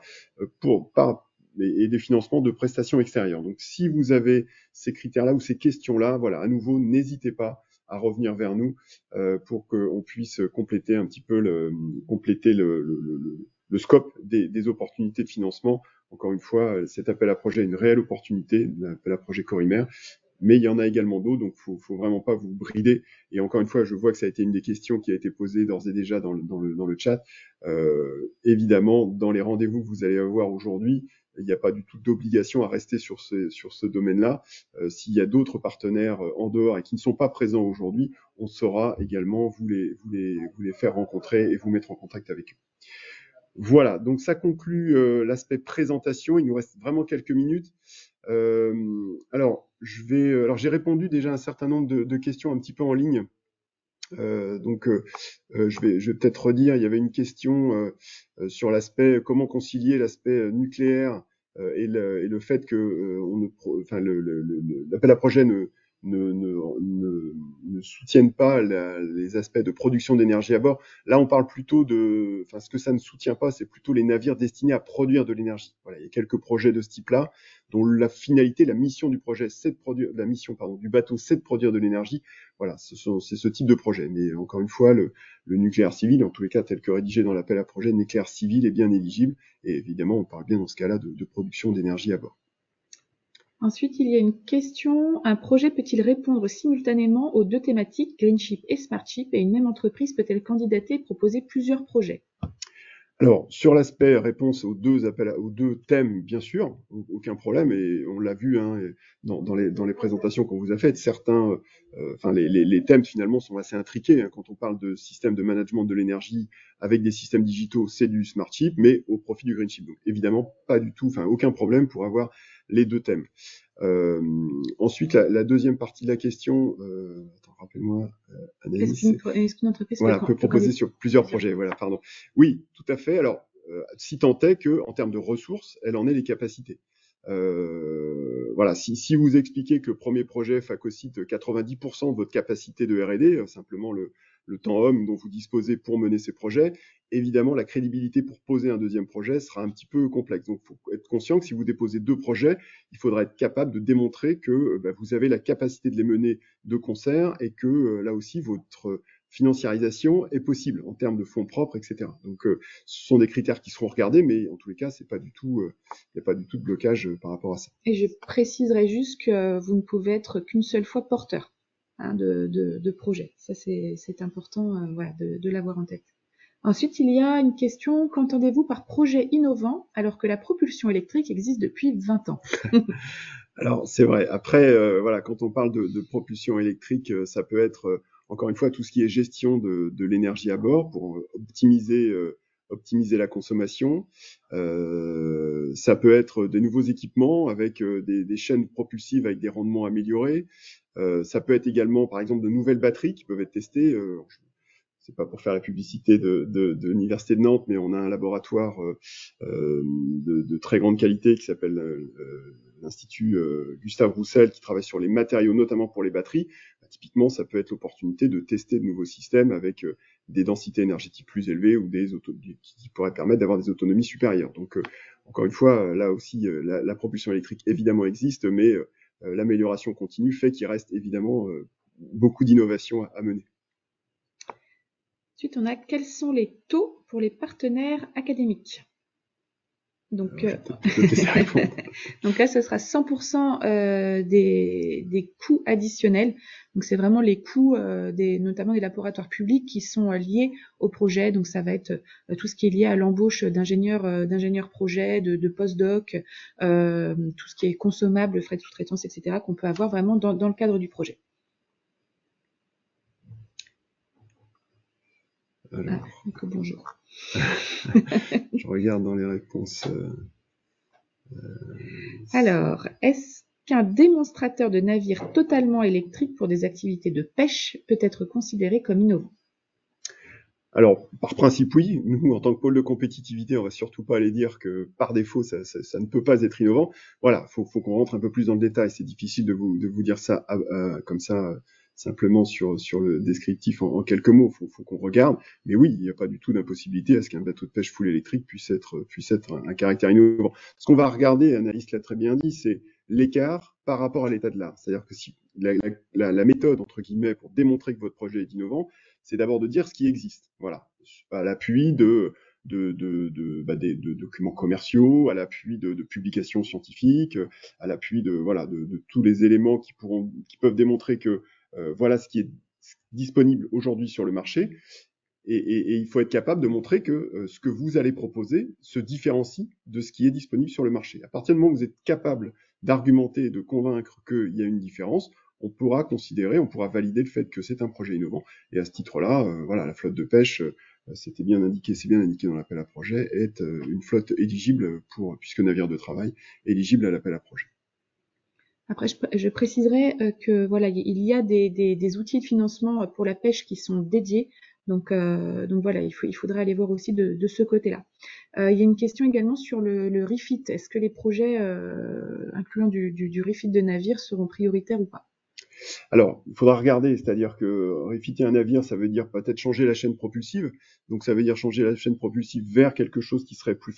et des financements de prestations extérieures. Donc, si vous avez ces critères-là ou ces questions-là, voilà, à nouveau, n'hésitez pas à revenir vers nous pour qu'on puisse compléter un petit peu le scope des opportunités de financement. Encore une fois, cet appel à projet est une réelle opportunité, l'appel à projet Corimer. Mais il y en a également d'autres, donc faut vraiment pas vous brider. Et encore une fois, je vois que ça a été une des questions qui a été posée d'ores et déjà dans le chat. Évidemment, dans les rendez-vous que vous allez avoir aujourd'hui, il n'y a pas du tout d'obligation à rester sur ce domaine-là. S'il y a d'autres partenaires en dehors et qui ne sont pas présents aujourd'hui, on saura également vous les faire rencontrer et vous mettre en contact avec eux. Voilà, donc ça conclut l'aspect présentation. Il nous reste vraiment quelques minutes. Alors j'ai répondu déjà à un certain nombre de questions un petit peu en ligne. Je vais peut-être redire. Il y avait une question sur l'aspect comment concilier l'aspect nucléaire et le fait que l'appel à projet ne ne soutiennent pas les aspects de production d'énergie à bord. Là, on parle plutôt ce que ça ne soutient pas, c'est plutôt les navires destinés à produire de l'énergie. Voilà, il y a quelques projets de ce type-là, dont la finalité, la mission du projet, c'est de produire, la mission, pardon, du bateau, c'est de produire de l'énergie. Voilà, c'est ce type de projet. Mais encore une fois, le nucléaire civil, en tous les cas, tel que rédigé dans l'appel à projet, le nucléaire civil est bien éligible. Et évidemment, on parle bien dans ce cas-là de production d'énergie à bord. Ensuite, il y a une question. Un projet peut-il répondre simultanément aux deux thématiques, Greenship et Smartship, et une même entreprise peut-elle candidater et proposer plusieurs projets? Alors, sur l'aspect réponse aux deux thèmes, bien sûr, aucun problème, et on l'a vu dans les présentations qu'on vous a faites, certains, les thèmes finalement sont assez intriqués. Quand on parle de système de management de l'énergie avec des systèmes digitaux, c'est du Smartship, mais au profit du Greenship. Donc évidemment, pas du tout, aucun problème pour avoir les deux thèmes. Ensuite, la deuxième partie de la question, rappelle-moi, Anaïs. Est-ce qu'une entreprise peut proposer sur plusieurs projets. Voilà, pardon. Oui, tout à fait. Alors, si tant est que, en termes de ressources, elle en ait les capacités. Voilà, si vous expliquez que le premier projet phagocyte 90% de votre capacité de R&D, simplement le temps homme dont vous disposez pour mener ces projets, évidemment, la crédibilité pour poser un deuxième projet sera un petit peu complexe. Donc, il faut être conscient que si vous déposez deux projets, il faudra être capable de démontrer que vous avez la capacité de les mener de concert et que là aussi, votre financiarisation est possible en termes de fonds propres, etc. Donc, ce sont des critères qui seront regardés, mais en tous les cas, il n'y a pas du tout de blocage par rapport à ça. Et je préciserai juste que vous ne pouvez être qu'une seule fois porteur de projet. Ça, c'est important de l'avoir en tête. Ensuite, il y a une question. Qu'entendez-vous par projet innovant alors que la propulsion électrique existe depuis 20 ans? Alors, c'est vrai. Après, quand on parle de propulsion électrique, ça peut être, encore une fois, tout ce qui est gestion de l'énergie à bord pour optimiser la consommation. Ça peut être des nouveaux équipements avec des chaînes propulsives avec des rendements améliorés. Ça peut être également, par exemple, de nouvelles batteries qui peuvent être testées. C'est pas pour faire la publicité de l'université de Nantes, mais on a un laboratoire de très grande qualité qui s'appelle l'Institut Gustave Roussel, qui travaille sur les matériaux, notamment pour les batteries. Typiquement, ça peut être l'opportunité de tester de nouveaux systèmes avec des densités énergétiques plus élevées ou qui pourraient permettre d'avoir des autonomies supérieures. Donc, encore une fois, là aussi, la propulsion électrique évidemment existe, mais l'amélioration continue fait qu'il reste évidemment beaucoup d'innovations à mener. Ensuite, on a quels sont les taux pour les partenaires académiques? Donc, donc là, ce sera 100% des coûts additionnels. Donc, c'est vraiment les coûts notamment des laboratoires publics qui sont liés au projet. Donc, ça va être tout ce qui est lié à l'embauche d'ingénieurs projets, de post-doc, tout ce qui est consommable, frais de sous-traitance, etc., qu'on peut avoir vraiment dans le cadre du projet. Alors, bonjour. Je regarde dans les réponses. Alors, est-ce qu'un démonstrateur de navire totalement électrique pour des activités de pêche peut être considéré comme innovant? Alors, par principe, oui. Nous, en tant que pôle de compétitivité, on va surtout pas aller dire que par défaut, ça ne peut pas être innovant. Voilà, faut qu'on rentre un peu plus dans le détail. C'est difficile de vous dire ça comme ça. Simplement sur le descriptif en quelques mots, faut qu'on regarde. Mais oui, il n'y a pas du tout d'impossibilité à ce qu'un bateau de pêche full électrique puisse être un caractère innovant. Ce qu'on va regarder, Anaïs l'a très bien dit, c'est l'écart par rapport à l'état de l'art. C'est-à-dire que si la méthode, entre guillemets, pour démontrer que votre projet est innovant, c'est d'abord de dire ce qui existe. Voilà. À l'appui des documents commerciaux, à l'appui de publications scientifiques, à l'appui de tous les éléments qui peuvent démontrer que voilà ce qui est disponible aujourd'hui sur le marché. Et il faut être capable de montrer que ce que vous allez proposer se différencie de ce qui est disponible sur le marché. À partir du moment où vous êtes capable d'argumenter et de convaincre qu'il y a une différence, on pourra valider le fait que c'est un projet innovant. Et à ce titre-là, la flotte de pêche, c'est bien indiqué dans l'appel à projet, est une flotte éligible puisque navire de travail, éligible à l'appel à projet. Après, je préciserai que voilà, il y a des outils de financement pour la pêche qui sont dédiés. Donc voilà, il faudrait aller voir aussi de ce côté-là. Il y a une question également sur le refit. Est-ce que les projets incluant du refit de navires seront prioritaires ou pas? Alors, il faudra regarder, c'est-à-dire que refiter un navire, ça veut dire peut-être changer la chaîne propulsive. Donc, ça veut dire changer la chaîne propulsive vers quelque chose qui serait plus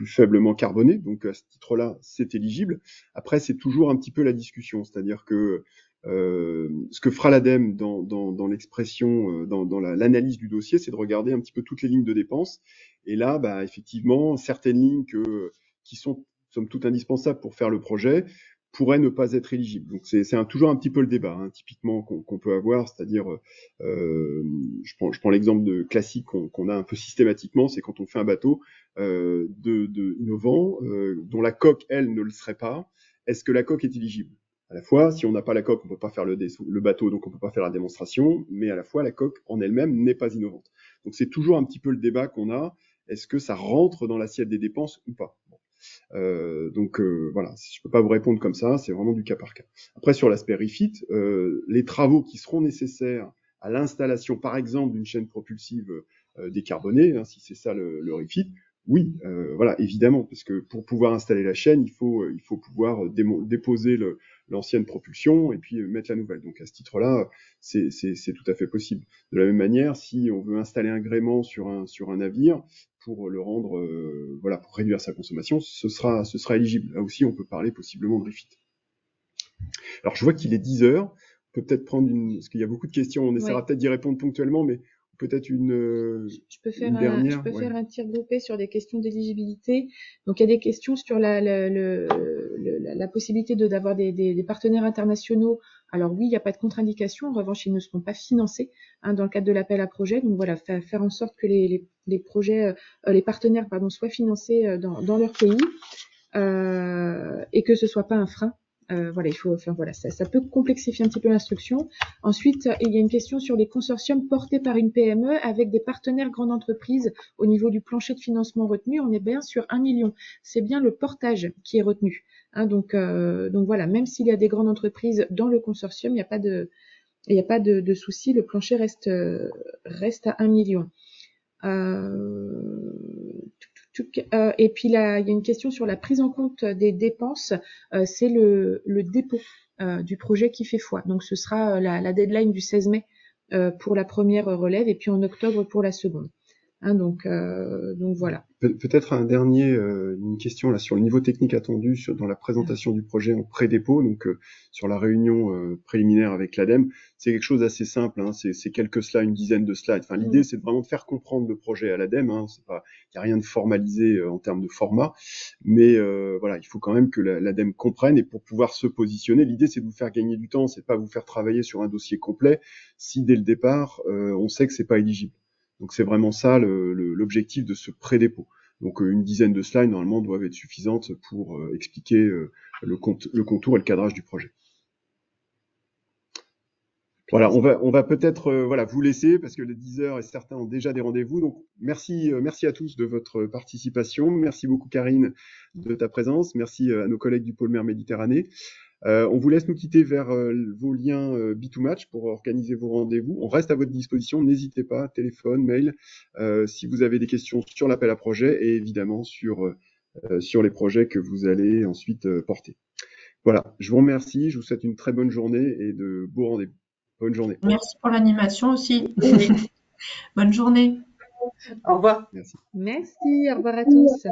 faiblement carboné. Donc, à ce titre-là, c'est éligible. Après, c'est toujours un petit peu la discussion, c'est-à-dire que ce que fera l'ADEME dans l'expression, dans l'analyse du dossier, c'est de regarder un petit peu toutes les lignes de dépenses. Et là, bah, effectivement, certaines lignes qui sont somme toute indispensables pour faire le projet pourraient ne pas être éligibles. Donc c'est toujours un petit peu le débat, hein, typiquement qu'on peut avoir, c'est-à-dire, je prends l'exemple classique qu'on a un peu systématiquement, c'est quand on fait un bateau innovant, dont la coque, elle, ne le serait pas. Est-ce que la coque est éligible? À la fois, si on n'a pas la coque, on peut pas faire le bateau, donc on peut pas faire la démonstration, mais à la fois, la coque en elle-même n'est pas innovante. Donc c'est toujours un petit peu le débat qu'on a. Est-ce que ça rentre dans l'assiette des dépenses ou pas? Donc voilà, je peux pas vous répondre comme ça, c'est vraiment du cas par cas. Après, sur l'aspect refit, les travaux qui seront nécessaires à l'installation, par exemple, d'une chaîne propulsive décarbonée, hein, si c'est ça le refit, oui, voilà, évidemment, parce que pour pouvoir installer la chaîne, il faut pouvoir déposer l'ancienne propulsion et puis mettre la nouvelle. Donc à ce titre-là, c'est tout à fait possible. De la même manière, si on veut installer un gréement sur un navire pour le rendre, voilà, pour réduire sa consommation, ce sera éligible. Là aussi, on peut parler possiblement de refit. Alors je vois qu'il est 10 heures. On peut peut-être prendre parce qu'il y a beaucoup de questions. On essaiera peut-être d'y répondre ponctuellement, mais peut-être je peux faire dernière. Faire un tir groupé sur des questions d'éligibilité. Donc il y a des questions sur la possibilité d'avoir des partenaires internationaux. Alors oui, il n'y a pas de contre-indication. En revanche, ils ne seront pas financés dans le cadre de l'appel à projet. Donc voilà, faire en sorte que les projets, les partenaires, soient financés dans leur pays et que ce soit pas un frein. Voilà, ça peut complexifier un petit peu l'instruction. Ensuite, il y a une question sur les consortiums portés par une PME avec des partenaires grandes entreprises au niveau du plancher de financement retenu. On est bien sur 1 million. C'est bien le portage qui est retenu. Donc voilà, même s'il y a des grandes entreprises dans le consortium, il n'y a pas de souci. Le plancher reste à 1 million. Et puis là, il y a une question sur la prise en compte des dépenses. C'est le dépôt du projet qui fait foi. Donc ce sera la deadline du 16 mai pour la première relève et puis en octobre pour la seconde. Donc voilà. Peut-être une question là sur le niveau technique attendu dans la présentation du projet en pré-dépôt, donc sur la réunion préliminaire avec l'ADEME. C'est quelque chose d'assez simple, hein, c'est quelques slides, une dizaine de slides. Enfin, l'idée c'est vraiment de faire comprendre le projet à l'ADEME. Hein, il n'y a rien de formalisé en termes de format, mais voilà, il faut quand même que l'ADEME comprenne et pour pouvoir se positionner. L'idée c'est de vous faire gagner du temps, c'est pas vous faire travailler sur un dossier complet si dès le départ on sait que c'est pas éligible. Donc c'est vraiment ça l'objectif de ce pré-dépôt. Donc une dizaine de slides normalement doivent être suffisantes pour expliquer le contour et le cadrage du projet. Voilà, on va peut-être vous laisser parce que les 10 heures et certains ont déjà des rendez-vous. Donc merci à tous de votre participation. Merci beaucoup Karine de ta présence. Merci à nos collègues du pôle mer Méditerranée. On vous laisse nous quitter vers vos liens B2Match pour organiser vos rendez-vous. On reste à votre disposition. N'hésitez pas, téléphone, mail, si vous avez des questions sur l'appel à projet et évidemment sur les projets que vous allez ensuite porter. Voilà, je vous remercie. Je vous souhaite une très bonne journée et de beaux rendez-vous. Bonne journée. Merci pour l'animation aussi. Bonne journée. Au revoir. Merci. Merci, au revoir à tous.